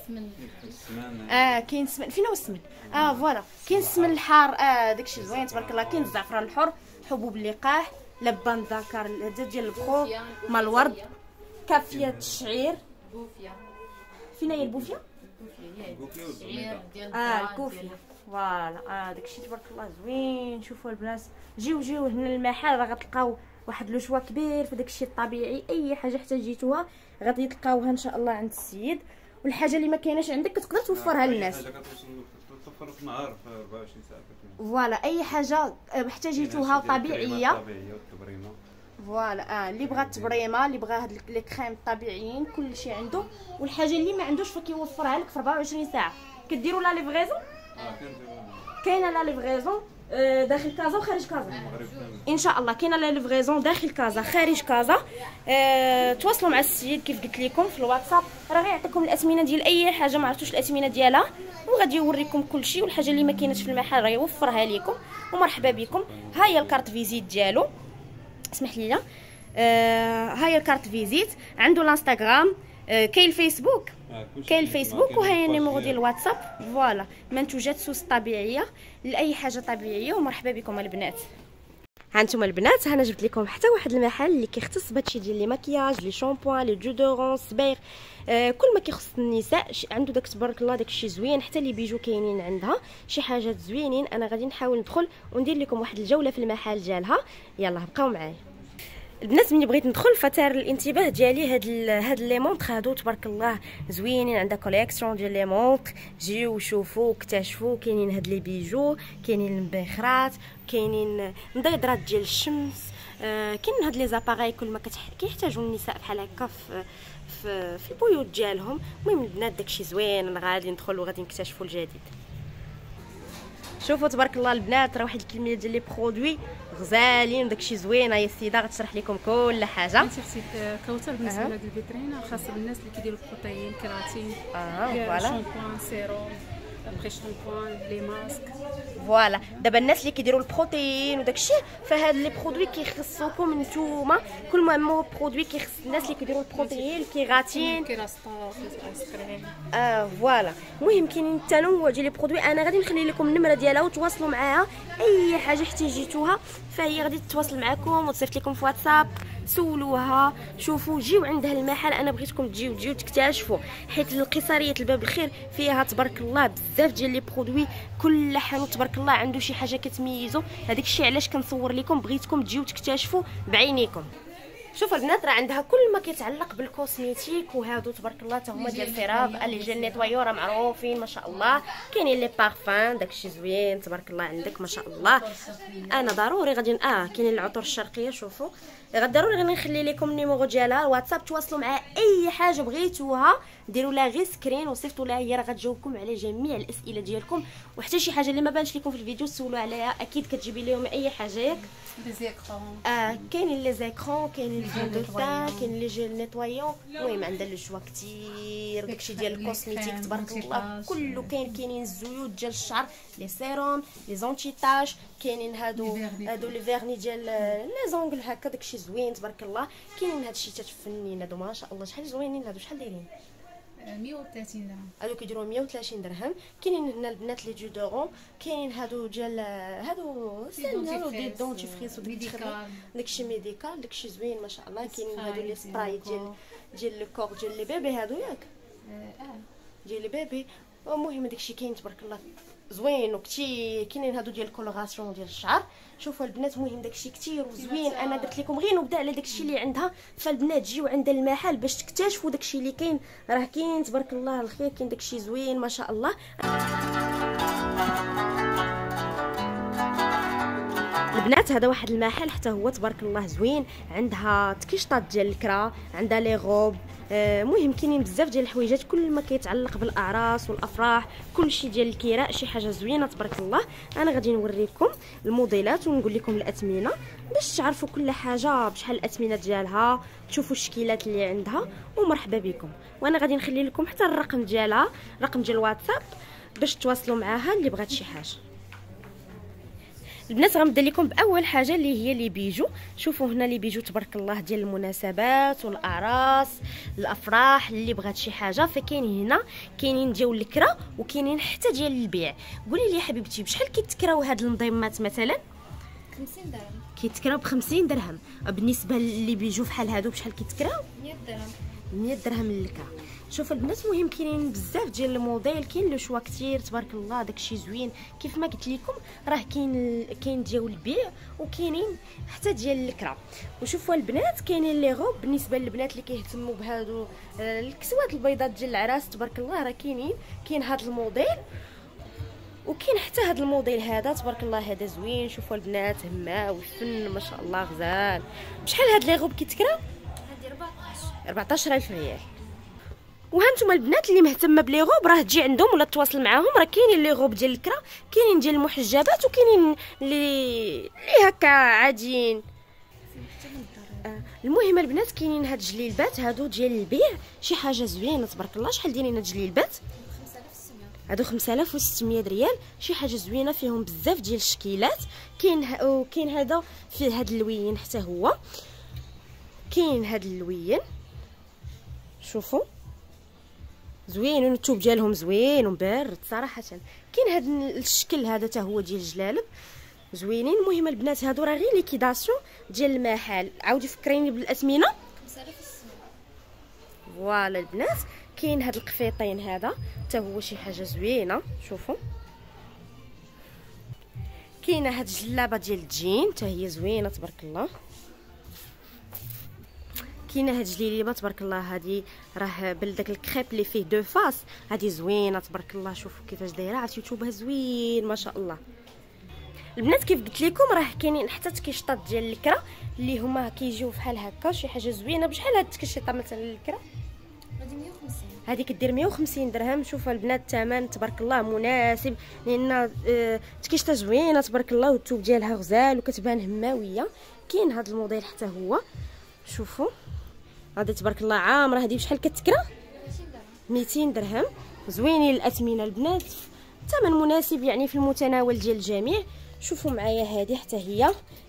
كاين السمن. فين هو السمن؟ فوالا كاين السمن الحار. داكشي زوين تبارك الله. كاين الزعفران الحر، حبوب اللقاح، لبان دكر هذا ديال البخور، ماء الورد، كافيه الشعير. فين هي البوفيه؟ الكوفيه فوالا. داكشي تبارك الله زوين. شوفوا البنات جيو هنا المحل راه غتلقاو واحد لو شوا كبير في داكشي الطبيعي. اي حاجه احتاجيتوها غادي تلقاوها ان شاء الله عند السيد. والحاجه اللي ما كايناش عندك كتقدر توفرها للناس. توفر في النهار في 24 ساعه. فوالا اي حاجه احتاجيتوها طبيعيه فوالا. اللي بغى التبريمه اللي بغى هاد لي كريم الطبيعيين كلشي عنده. والحاجه اللي ما عندوش فكيوفرها لك في 24 ساعه. كديروا لا ليفغيزون. كاينه لا ليفغيزون داخل كازا وخارج كازا ان شاء الله. كاينه لا ليفغيزون داخل كازا خارج كازا. تواصلوا مع السيد كيف قلت لكم في الواتساب. راه غيعطيكم الاثمنه ديال اي حاجه ما عرفتوش الاثمنه ديالها وغادي يوريكم كلشي. والحاجه اللي ما كايناش في المحل راه يوفرها لكم. ومرحبا بكم. ها هي الكارت فيزيت ديالو. اسمح لي ها هي الكارت فيزيت. عنده الانستغرام كاين الفيسبوك وها هي النيميرو ديال الواتساب. فوالا منتوجات سوس طبيعيه لاي حاجه طبيعيه. ومرحبا بكم البنات. هانتوما البنات انا جبت لكم حتى واحد المحل اللي كيختص بهادشي ديال لي مكياج لي شامبوان لي ديودورون صبيغ كل ما كيخص النساء عنده داك تبارك الله داكشي زوين. حتى لي بيجو كاينين عندها شي حاجات زوينين. انا غادي نحاول ندخل وندير لكم واحد الجوله في المحل ديالها. يلا بقاو معايا. البنات ملي بغيت ندخل فتار الانتباه ديالي هاد لي مونطخ هادو تبارك الله زوينين، عندها كوليكسيون ديال لي مونطخ. جيو شوفوا اكتشفوا، كاينين هاد لي بيجو، كاينين المبخرات، كاينين نضيضرات ديال الشمس، كاين هاد لي زاباغاي كل ما كيحتاجوا النساء بحال هكا في البيوت ديالهم. المهم البنات داكشي زوين، انا غادي ندخل وغادي نكتشفوا الجديد. شوفوا تبارك الله البنات، راه واحد الكميه ديال لي برودوي غزالين وداكشي زوين. هي السيده غتشرح لكم كل حاجه. انت اختي كوثر بالنسبه لهاد الفيترين خاصه بالناس اللي كيديروا البروتين كيراتين فوالا شامبوان سيروم ابري شامبوان لي ماسك. فوالا دابا الناس اللي كيديروا البروتين وداكشي فهاد لي برودوي كيخصوكم نتوما. كل ما برودوي كيخص الناس اللي كيديروا البروتين كيغاتين كيراستاف ايس كريم. فوالا المهم كاينين التنوع ديال لي برودوي. انا غادي نخلي لكم النمره ديالها وتواصلوا معاها اي حاجه احتاجيتوها، فهي غادي تتواصل معكم وتصيفط لكم في واتساب، سولوها. شوفوا جيو عندها المحل، انا بغيتكم تجيو تكتشفوا، حيت القصريه الباب الخير فيها تبارك الله بزاف ديال لي برودوي. كل حانوت تبارك الله عنده شي حاجه كتميزو. هذاك الشيء علاش كنصور لكم، بغيتكم تجيو تكتشفوا بعينيكم. شوفوا البنات راه عندها كل ما كيتعلق بالكوسميتيك، وهادو تبارك الله حتى هما ديال فيراب. اللي جا نيطوايو راه معروفين ما شاء الله. كاينين لي بارفان داكشي زوين تبارك الله عندك ما شاء الله. انا ضروري غادي كاينين العطور الشرقيه. شوفوا ضروري غادي نخلي لكم النيميرو ديالها الواتساب، تواصلوا معها اي حاجه بغيتوها، ديروا لها غير سكرين وصيفطوا لها، هي راه غتجاوبكم على جميع الاسئله ديالكم. وحتى شي حاجه اللي ما بانش لكم في الفيديو سولوا عليها، اكيد كتجيبي لهم اي حاجه ياك. لي زيكرون كاينين لي زيكرون، كاينين الفون دو تان، كاين لي جيل نيطوايون. المهم عندها لو شوا كثير داكشي ديال الكوسميتيك تبارك الله كله كاين. كاينين الزيوت ديال الشعر، لي سيروم، لي زونتي تاج، كاينين هادو لي فيرني ديال لي زونغل هكا داكشي زوين تبارك الله. كاينين هاد الشيتات فنين هادو ما شاء الله، شحال زوينين هادو. شحال دايرين؟ 130 درهم. هادو كيديروا 130 درهم. كاينين هنا البنات لي دودورون، كاينين هادو ديال هادو سهل دي دونتيفريس وديكال داكشي ميديكال داكشي زوين ما شاء الله. كاينين هادو لي سبراي ديال لو كور ديال لي بيبي هادو ياك ديال لي بيبي. المهم داكشي كاين تبارك الله زوين وكثير. كاينين هادو ديال الكولوراسيون ديال الشعر. شوفوا البنات المهم داكشي كثير وزوين. انا درت لكم غير نبدا على داكشي اللي عندها، فالبنات جيو عند المحل باش تكتشفوا داكشي اللي كاين. راه كاين تبارك الله الخير، كاين داكشي زوين ما شاء الله. البنات هذا واحد المحل حتى هو تبارك الله زوين، عندها تكيشطات ديال الكرا، عندها لي غوب. المهم كاينين بزاف ديال الحويجات كل ما كيتعلق بالاعراس والافراح، كلشي ديال الكراء شي حاجه زوينه تبارك الله. انا غادي نوريكم الموديلات ونقول لكم الاثمنه باش تعرفوا كل حاجه بشحال الاثمنه ديالها، تشوفوا الشكيلات اللي عندها. ومرحبا بكم. وانا غادي نخلي لكم حتى الرقم ديالها، الرقم ديال الواتساب باش تواصلوا معاها اللي بغات شي حاجه. البنات غنبدا لكم باول حاجه اللي هي لي بيجو. شوفوا هنا لي بيجو تبارك الله ديال المناسبات والاعراس الافراح اللي بغات شي حاجه. فكاين هنا كاينين ديال الكرا وكاينين حتى ديال البيع. قولي لي يا حبيبتي بشحال كيتكراو هاد النظيمات مثلا؟ 50 درهم. كيتكراو ب 50 درهم. بالنسبه للي بيجو بحال هادو بشحال كيتكراو؟ 100 درهم. 100 درهم للكرا. شوفوا البنات المهم كاينين بزاف ديال الموديل، كاين لو شوا كتير تبارك الله داكشي زوين. كيف ما قلت لكم راه كاين ديال البيع وكاينين حتى ديال الكرا. وشوفوا البنات كاينين لي غوب بالنسبه للبنات اللي كيهتموا بهادو الكسوات البيضات ديال العراس تبارك الله راه كاين هاد الموديل وكاين حتى هاد الموديل هذا تبارك الله هذا زوين. شوفوا البنات هماوي فن ما شاء الله غزال. بشحال هاد لي غوب كيتكراو؟ هادي 14000 ريال. وهانتوما البنات اللي مهتمه بلي غوب راه تجي عندهم ولا تواصل معاهم. راه كاينين لي غوب ديال الكرا، كاينين ديال المحجبات، وكاينين اللي هكا عاديين. المهم البنات كاينين هاد الجليلبات هادو ديال البيع شي حاجه زوينه تبارك الله. شحال دايرين هاد الجليلبات؟ 5600. هادو 5600 ريال. شي حاجه زوينه فيهم بزاف ديال الشكيلات. كاين هذا فيه هاد اللوين حتى هو، كاين هاد اللوين شوفوا زوين والثوب ديالهم زوين ومبرد صراحه. كاين هذا الشكل هذا حتى هو ديال الجلالب زوينين. المهم البنات هادو راه غير ليكيداسيون ديال المحل. عاودي فكريني بالاثمنه. 5600. فوالا البنات كاين هاد القفيطين هذا حتى هو شي حاجه زوينه. شوفوا كاينه هاد الجلابه ديال الجين حتى هي زوينه تبارك الله. كاينه هاد الجليليبه تبارك الله، هادي راه بلدك الكريب اللي فيه دو فاس، هادي زوينه تبارك الله. شوفوا كيفاش دايره، عرفتي تشوبها زوين ما شاء الله. البنات كيف قلت لكم راه كاينين حتى تكيشطات ديال الكرا اللي هما كيجيو بحال هكا، شي حاجه زوينه. بشحال هاد التكيشطه مثلا الكرا؟ هذه 150. هذه كدير 150 درهم. شوفوا البنات الثمن تبارك الله مناسب، لان تكيشطه زوينه تبارك الله، والثوب ديالها غزال وكتبان هماويه. كاين هذا الموديل حتى هو، شوفوا هذه تبارك الله عامره. هذه بشحال كتكرا؟ 200 درهم. زوينين الاثمنه البنات، ثمن مناسب يعني في المتناول ديال الجميع. شوفوا معايا هذه حتى هي،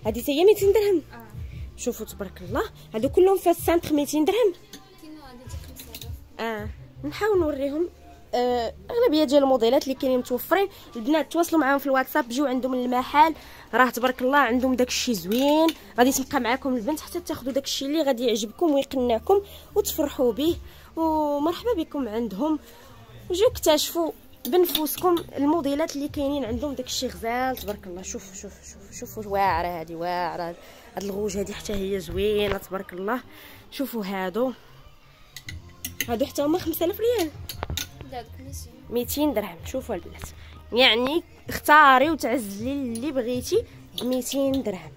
هذه حتى هي 200 درهم. شوفوا تبارك الله، هادو كلهم في السنتر 200 درهم. نحاول نوريهم اغلبيه ديال الموديلات اللي كاينين متوفرين. البنات تواصلوا معاهم في الواتساب، جيو عندهم المحل، راه تبارك الله عندهم داكشي زوين. غادي تبقى معاكم البنت حتى تاخذوا داكشي اللي غادي يعجبكم ويقنعكم وتفرحوا به. ومرحبا بكم عندهم، وجيو اكتشفوا بنفوسكم الموديلات اللي كاينين عندهم. داكشي غزال تبارك الله. شوفوا واعره، هذه واعره. هاد الغوج هذه حتى هي زوينه تبارك الله. شوفوا هادو حتى هما 5000 ريال، 200 درهم. شوفوا البنات، يعني اختاري وتعزلي اللي بغيتي ب 200 درهم.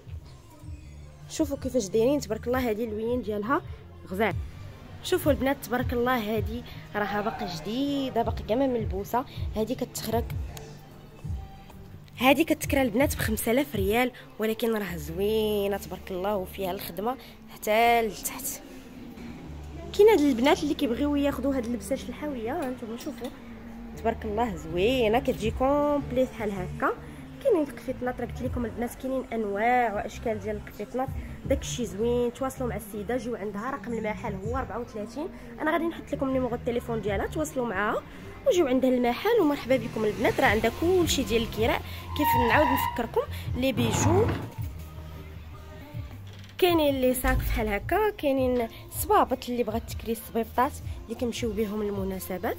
شوفوا كيفاش دايرين تبارك الله. هذه الوين ديالها غزال. شوفوا البنات تبارك الله، هذه راها باقي جديده، باقي كاع ما ملبوسه. هذه كتكرا البنات ب 5000 ريال، ولكن راه زوينه تبارك الله وفيها الخدمه حتى لتحت. كاين هاد البنات اللي كيبغيو ياخذوا هاد اللبسه الحاويه، هانتوما شوفوا تبارك الله زوينه، كتجي كومبليت بحال هكا. كاينين القفيطنات، راه قلت لكم البنات كاينين انواع واشكال ديال القفيطنات. داكشي زوين. تواصلوا مع السيده، جيو عندها. رقم المحل هو 34. انا غادي نحط لكم نيميرو التليفون ديالها، تواصلوا معها وجيو عندها المحل. ومرحبا بكم البنات، راه عندها كلشي ديال الكراء. كيف نعاود نفكركم لي بيجو، كاينين لي ساك بحال هكا، كاينين صبابط اللي بغات تكري الصبيبطات اللي كنمشيو بهم للمناسبات.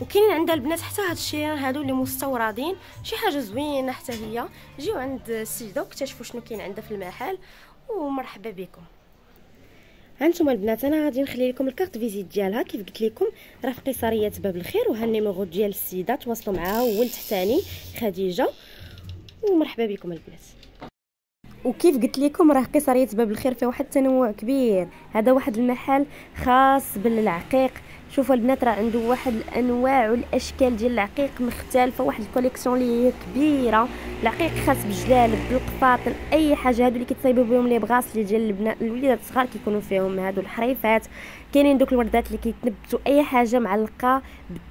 وكاينين عندها البنات حتى هاد الشيران هادو اللي مستوردين، شي حاجه زوينه حتى هي. جيو عند السيده واكتشفوا شنو كاين عندها في المحل، ومرحبا بكم. هانتوما البنات، انا غادي نخلي لكم الكارت فيزيت ديالها. كيف قلت لكم راه في قيصريه باب الخير، وها النيميرو ديال السيده، تواصلوا معها. هو التحتاني خديجه. ومرحبا بكم البنات. وكيف قلت لكم راه قيصريه باب الخير فيه واحد التنوع كبير. هذا واحد المحل خاص بالعقيق. شوفوا البنات، راه عنده واحد الانواع والاشكال ديال العقيق مختلفه، واحد الكوليكسيون اللي هي كبيره. العقيق خاص بالجلالب، بالقفاطل، اي حاجه. هادو اللي كيتصايبوا بهم لي بغاسلي ديال البنات الوليدات الصغار كيكونوا فيهم هادو الحريفات. كاينين دوك الوردات اللي كيتنبتوا، اي حاجه معلقه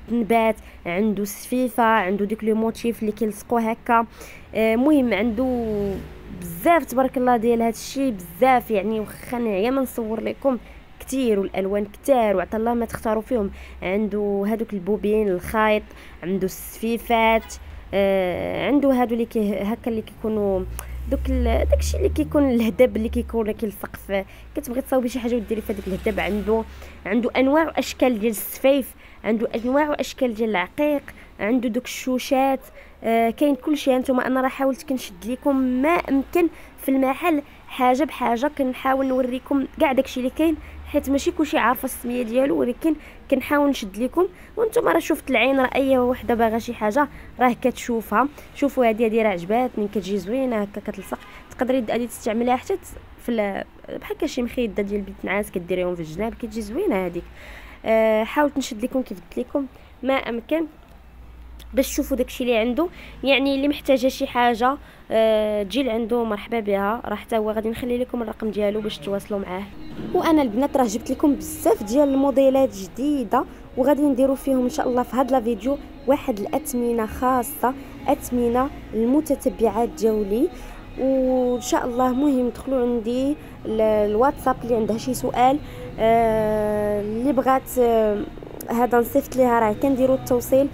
بالنبات. عنده سفيفه، عنده ديك لو موتيف اللي كيلصقوا هكا. المهم عنده بزاف تبارك الله ديال هذا الشيء، بزاف يعني. واخا نعيا ما نصور لكم كتير، والالوان كتار، وعطا الله ما تختاروا فيهم. عنده هادوك البوبين الخيط، عنده السفيفات، عنده هادو اللي هكا اللي كيكونوا داكشي اللي كيكون الهدب اللي كيكون كيلصق في، كتبغي تصاوبي شي حاجه وديري في هذاك الهدب. عنده انواع واشكال ديال السفيف، عنده انواع واشكال ديال العقيق، عنده دوك الشوشات. كاين كلشي. هانتوما انا راه حاولت كنشد لكم ما امكن في المحل حاجه بحاجه، كنحاول نوريكم كاع داكشي اللي كاين، حيت ماشي كلشي عارفه السميه ديالو، ولكن كنحاول نشد لكم. وانتم راه شفت العين، راه اي وحده باغا شي حاجه راه كتشوفها. شوفوا هذه راه عجباتني، كتجي زوينه هكا كتلصق. تقدري غادي تستعمليها حتى في بحال كشي مخيده ديال بنت نعاس كديريهم في الجناب، كتجي زوينه هذيك. حاولت نشد لكم كيف قلت لكم ما امكن باش تشوفوا داكشي اللي عنده. يعني اللي محتاجه شي حاجه تجي لعنده مرحبا بها. راه حتى هو غادي نخلي لكم الرقم ديالو باش تواصلوا معاه. وانا البنات راه جبت لكم بزاف ديال الموديلات جديده، وغادي نديروا فيهم ان شاء الله في هذا الفيديو واحد الاثمنه خاصه، اثمنه المتتبعات ديالي. وان شاء الله مهم دخلوا عندي الواتساب اللي عندها شي سؤال، اللي بغات هذا نصيفط ليها. راه كنديروا التوصيل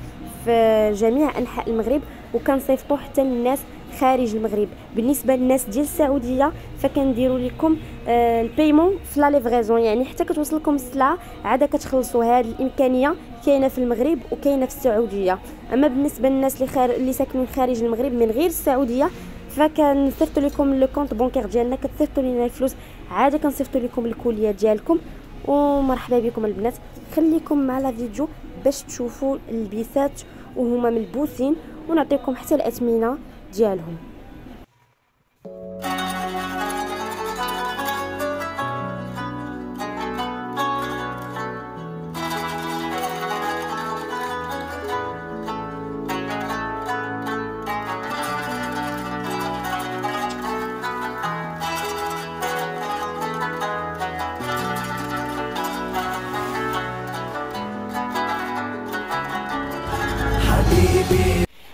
في جميع انحاء المغرب، وكنصيفطوا حتى للناس خارج المغرب. بالنسبه للناس ديال السعوديه فكنديروا لكم البايمون في لا ليفريزون، يعني حتى كتوصل لكم السلعه عاد كتخلصوا. هذه الامكانيه كاينه في المغرب وكاينه في السعوديه. اما بالنسبه للناس اللي ساكنين خارج المغرب من غير السعوديه، فكنصيفطوا لكم لو كونط بونكير ديالنا، كتصيفطوا لينا الفلوس عادي، كنصيفطوا لكم الكوليه ديالكم. ومرحبا بكم البنات، خليكم مع لا فيديو باش تشوفوا البيسات وهما ملبوسين، ونعطيكم حتى الاثمنه ديالهم.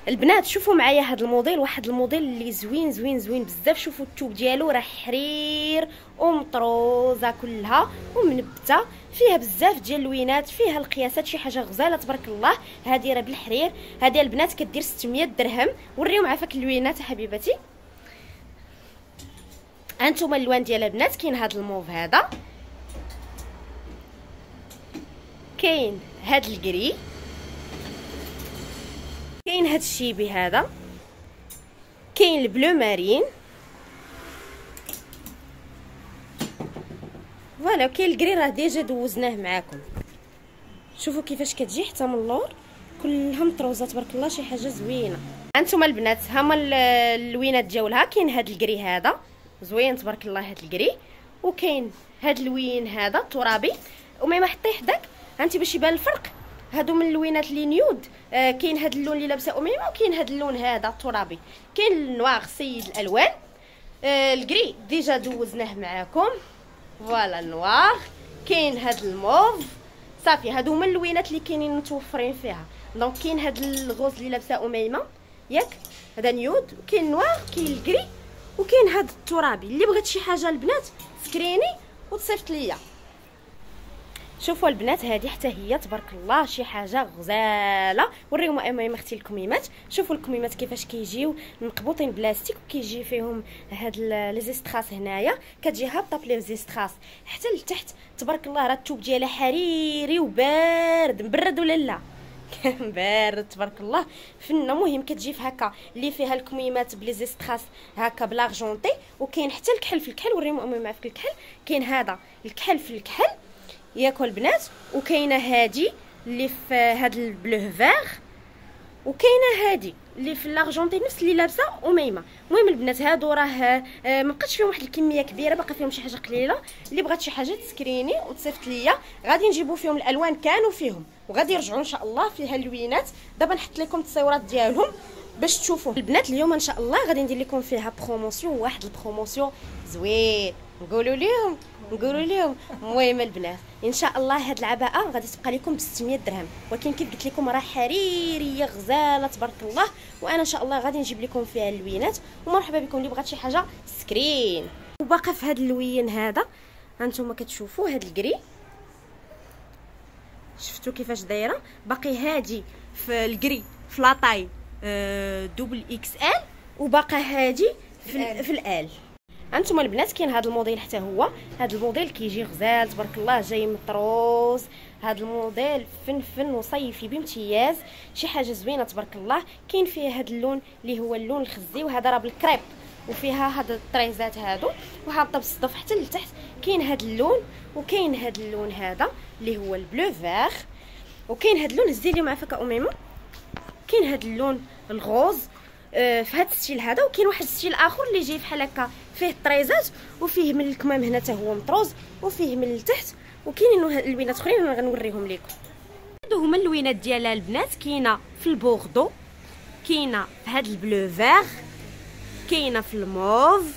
البنات شوفوا معايا هذا الموديل، واحد الموديل اللي زوين زوين زوين بزاف. شوفوا الثوب ديالو راه حرير ومطروزه كلها ومنبته، فيها بزاف ديال اللوينات، فيها القياسات، شي حاجه غزاله تبارك الله. هذه راه بالحرير، هذه البنات كدير 600 درهم. وريهم عافاك اللوينات حبيباتي. هانتوما الالوان ديال البنات، كاين هذا الموف، هذا كاين هذا الكري، كاين هاد الشيبي هذا، كاين البلو مارين، فوالا. كاين الكري راه ديجا دوزناه معاكم. شوفوا كيفاش كتجي حتى من اللور كلها مطروزه تبارك الله، شي حاجه زوينه. هانتوما البنات هما اللوينات ديالها. كاين هاد الكري هذا زوين تبارك الله، هاد الكري. وكاين هاد اللوين هذا ترابي. وما حطيه حداك هانتي باش يبان الفرق، هادو من اللوينات لي نيود. كاين هاد اللون اللي لابسه اميمه، وكاين هاد اللون هذا الترابي. كاين النواغ سيد الالوان. الكري ديجا دوزناه معاكم، فوالا النواغ. كاين هاد الموف، صافي. هادو هما اللوينات اللي كاينين متوفرين فيها. دونك كاين هاد الغوز اللي لابسه اميمه ياك، هذا نيود. وكاين النواغ، كاين الكري، وكاين هاد الترابي. اللي بغات شي حاجه البنات سكريني وتصيفط ليا. شوفوا البنات هذه حتى هي تبارك الله شي حاجه غزاله. وريهم اميمه اختي الكميمات. شوفوا الكميمات كيفاش كيجيو مقبوطين بلاستيك، وكيجي فيهم هاد لي زيستراس هنايا، كتجي هابطه بلي زيستراس حتى لتحت تبارك الله. راه الثوب ديالها حريري وبارد، مبرد ولا لا؟ بارد تبارك الله، فنه. مهم كتجي في هكا اللي فيها الكميمات بلي زيستراس هكا بلاغجونطي. وكاين حتى الكحل في الكحل. وريهم اميمه في الكحل. كاين هذا الكحل في الكحل ياكل البنات. وكاينه هادي اللي في هاد البلو فيغ. وكاينه هادي اللي في لارجونتي نفس اللي لابسه اميمه. المهم البنات هادو راه ما بقاتش فيهم واحد الكميه كبيره، باقا فيهم شي حاجه قليله. اللي بغات شي حاجه تسكريني وتصيفط ليا، غادي نجيبوا فيهم الالوان كانوا فيهم، وغادي يرجعوا ان شاء الله فيها اللوينات. دابا نحط لكم التصويرات ديالهم باش تشوفوا البنات. اليوم ان شاء الله غادي ندير لكم فيها بروموسيون، واحد البروموسيون زوين. نقولوا لهم المهم البنات ان شاء الله هاد العباءه غادي تبقى لكم ب 600 درهم، ولكن كيف قلت لكم راه حريريه غزاله تبارك الله. وانا ان شاء الله غادي نجيب لكم فيها اللوينات. ومرحبا بكم اللي بغات شي حاجه سكرين. وباقا في هاد اللوين هذا هانتوما كتشوفوا هاد الكري، شفتوا كيفاش دايره. باقي هادي في الكري في لاطاي دوبل اكس ال، وباقا هادي في الال. هانتوما البنات كاين هذا الموديل حتى هو. هذا الموديل كيجي غزال تبارك الله، جاي مطروز. هذا الموديل فن وصيفي بامتياز، شي حاجه زوينه تبارك الله. كاين فيه هذا اللون اللي هو اللون الخزي، وهذا راه بالكريب، وفيها هاد الطريزات هادو وهابطه بالصدف حتى لتحت. كاين هذا اللون، وكاين هذا اللون هذا اللي هو البلو فيغ، وكاين هذا اللون هزي اليوم عافاك اميمه. كاين هذا اللون الغوز في هذا الستيل هذا. وكاين واحد الستيل اخر اللي جاي بحال هكا فيه الطريزات، وفيه من الكمام هنا حتى هو مطروز، وفيه من التحت. وكاينين اللوينات اخرين انا غنوريهم لكم. هادو هما اللوينات ديال البنات. كاينه في البوردو، كاينه في هذا البلو فيغ، كاينه في الموف،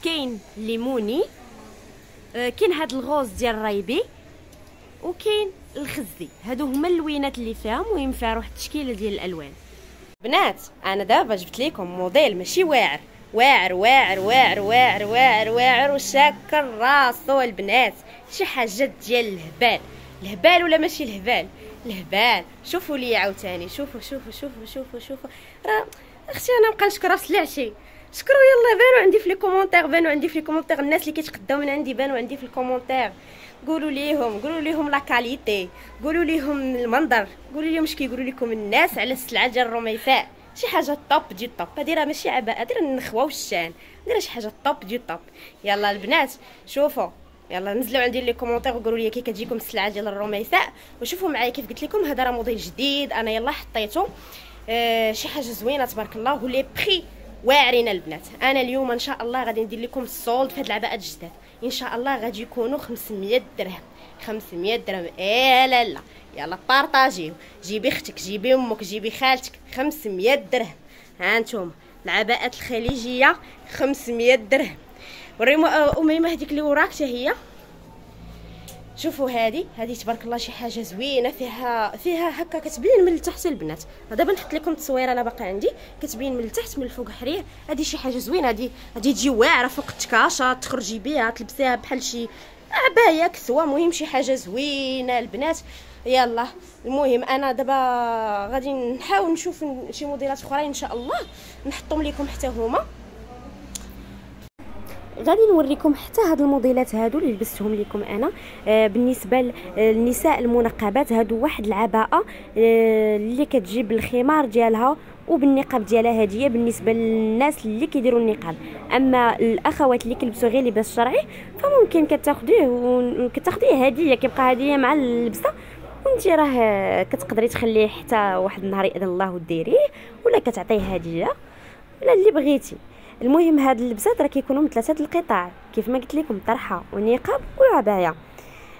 كاين ليموني، كاين هذا الغوز ديال الرايبي، وكاين الخزي. هادو هما اللوينات اللي فيها. المهم فيها واحد التشكيله ديال الالوان. بنات انا دابا جبت لكم موديل ماشي واعر واعر واعر واعر واعر واعر واعر وشاكر راسو البنات، شي حاجه ديال الهبال ولا ماشي الهبال. شوفوا لي عاوتاني، شوفوا راه اختي انا نبقى نشكر في العشي. شكروا يلا، بانوا عندي في لي كومونتير، الناس اللي كيتقداو من عندي بانوا عندي في الكومونتير. قولوا ليهم لا كاليتي، قولوا ليهم المنظر، قولوا ليهم اش كيقولوا لكم الناس على السلعه ديال الرميفاء. شي حاجه طوب دي طوب. هادي راه ماشي عباءه، هادي راه النخوه والشان، دير شي حاجه طوب دي طوب. يلا البنات شوفوا، يلا نزلوا عندي لي كومونتير وقولوا لي كي كتجيكم السلعه ديال الرميساء، وشوفوا معايا كيف قلت لكم هذا راه موديل جديد انا يلا حطيته. شي حاجه زوينه تبارك الله، ولي بري واعرين البنات. انا اليوم ان شاء الله غادي ندير لكم السولد في هاد العباءات الجداد، ان شاء الله غادي يكونوا 500 درهم. 500 درهم لا لا، يلا بارطاجيو، جيبي اختك، جيبي امك، جيبي خالتك. 500 درهم. ها انتم العباءات الخليجيه 500 درهم. وريمو اميمه هذيك اللي وراك حتى هي، شوفوا هذه تبارك الله شي حاجه زوينه، فيها هكا كتبين من التحت البنات. دابا نحط لكم التصويره انا باقا عندي، كتبين من التحت من الفوق حرير. هذه شي حاجه زوينه، هذه تجي واعره فوق التكاشه، تخرجي بها تلبسيها بحال شي عبايه كسوه. مهم شي حاجه زوينه البنات. يلا المهم انا دابا غادي نحاول نشوف شي موديلات اخرين ان شاء الله نحطهم لكم حتى هما. غادي نوريكم حتى هاد الموديلات هادو اللي لبستهم لكم انا. بالنسبه للنساء المنقبات، هادو واحد العباءه اللي كتجيب الخمار ديالها وبالنقاب ديالها هديه بالنسبه للناس اللي كيديروا النقاب. اما الاخوات اللي كيلبسوا غير لباس شرعي فممكن كتاخديه هديه، كيبقى هديه مع اللبسه، وانت راه كتقدري تخليه حتى واحد النهار ياذن الله وديريه، ولا كتعطيه هديه ولا اللي بغيتي. المهم هاد اللبسات راه كيكونوا من 3 القطاع كيف ما قلت لكم، طرحه ونقاب وعبايه.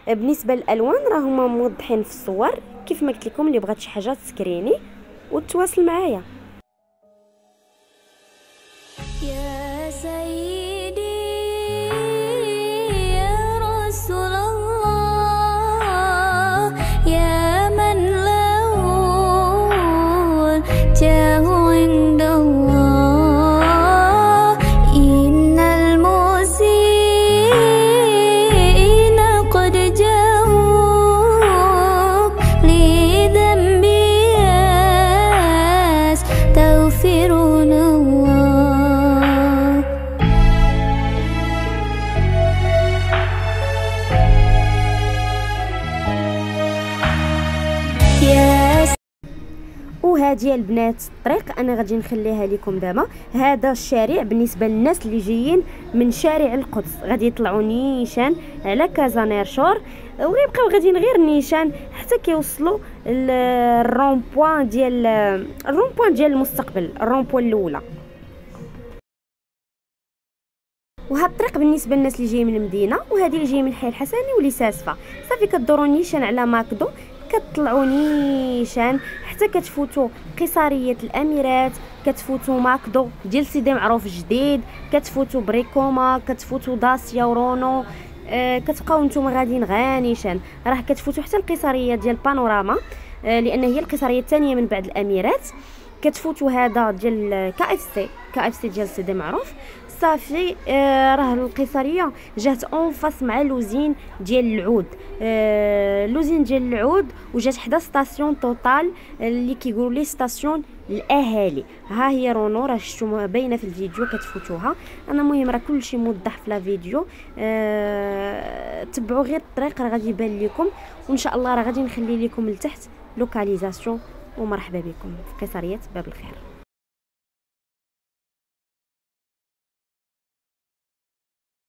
بالنسبه للالوان راه هما موضحين في الصور كيف ما قلت لكم. اللي بغات شي حاجه تسكريني وتواصل معايا. يا سيدي يا رسول الله، يا من له جاه عند الله، إن المسيئين قد جاءوا لذنبي يستغفرون الله. وهذه البنات الطريق انا غادي نخليها لكم دابا. هذا الشارع بالنسبه للناس اللي جايين من شارع القدس، غادي يطلعوا نيشان على كازا نيرشور ويبقاو غاديين غير نيشان حتى كيوصلوا الرونبوان ديال المستقبل، الرونبوان الاولى. وهاد الطريق بالنسبه للناس اللي جايين من المدينه، وهذه اللي جايين من الحي الحسني واللي ساسفه. صافي كدوروا نيشان على ماكدو، كتطلعوا نيشان حتى كتفوتوا قيصريه الاميرات، كتفوتوا ماكدو ديال سيدي معروف جديد، كتفوتوا بريكوما، كتفوتوا داسيا ورونو، كتبقاو نتوما غاديين غانيشان. راه كتفوتوا حتى القيصريه ديال بانوراما لان هي القيصريه الثانيه من بعد الاميرات. كتفوتوا هذا ديال كاف سي ديال سيدي معروف. صافي راه القيصريه جات اونفاس مع لوزين ديال العود، لوزين ديال العود، وجات حدا ستاسيون توتال اللي كيقولوا لي ستاسيون الاهالي. ها هي رونو، راه شفتوها باينه في الفيديو كتفوتوها. انا المهم راه كلشي موضح في لا فيديو، تبعوا غير الطريق راه غادي يبان لكم، وان شاء الله راه غادي نخلي لكم لتحت لوكاليزاسيون. ومرحبا بكم في قيصريه باب الخير.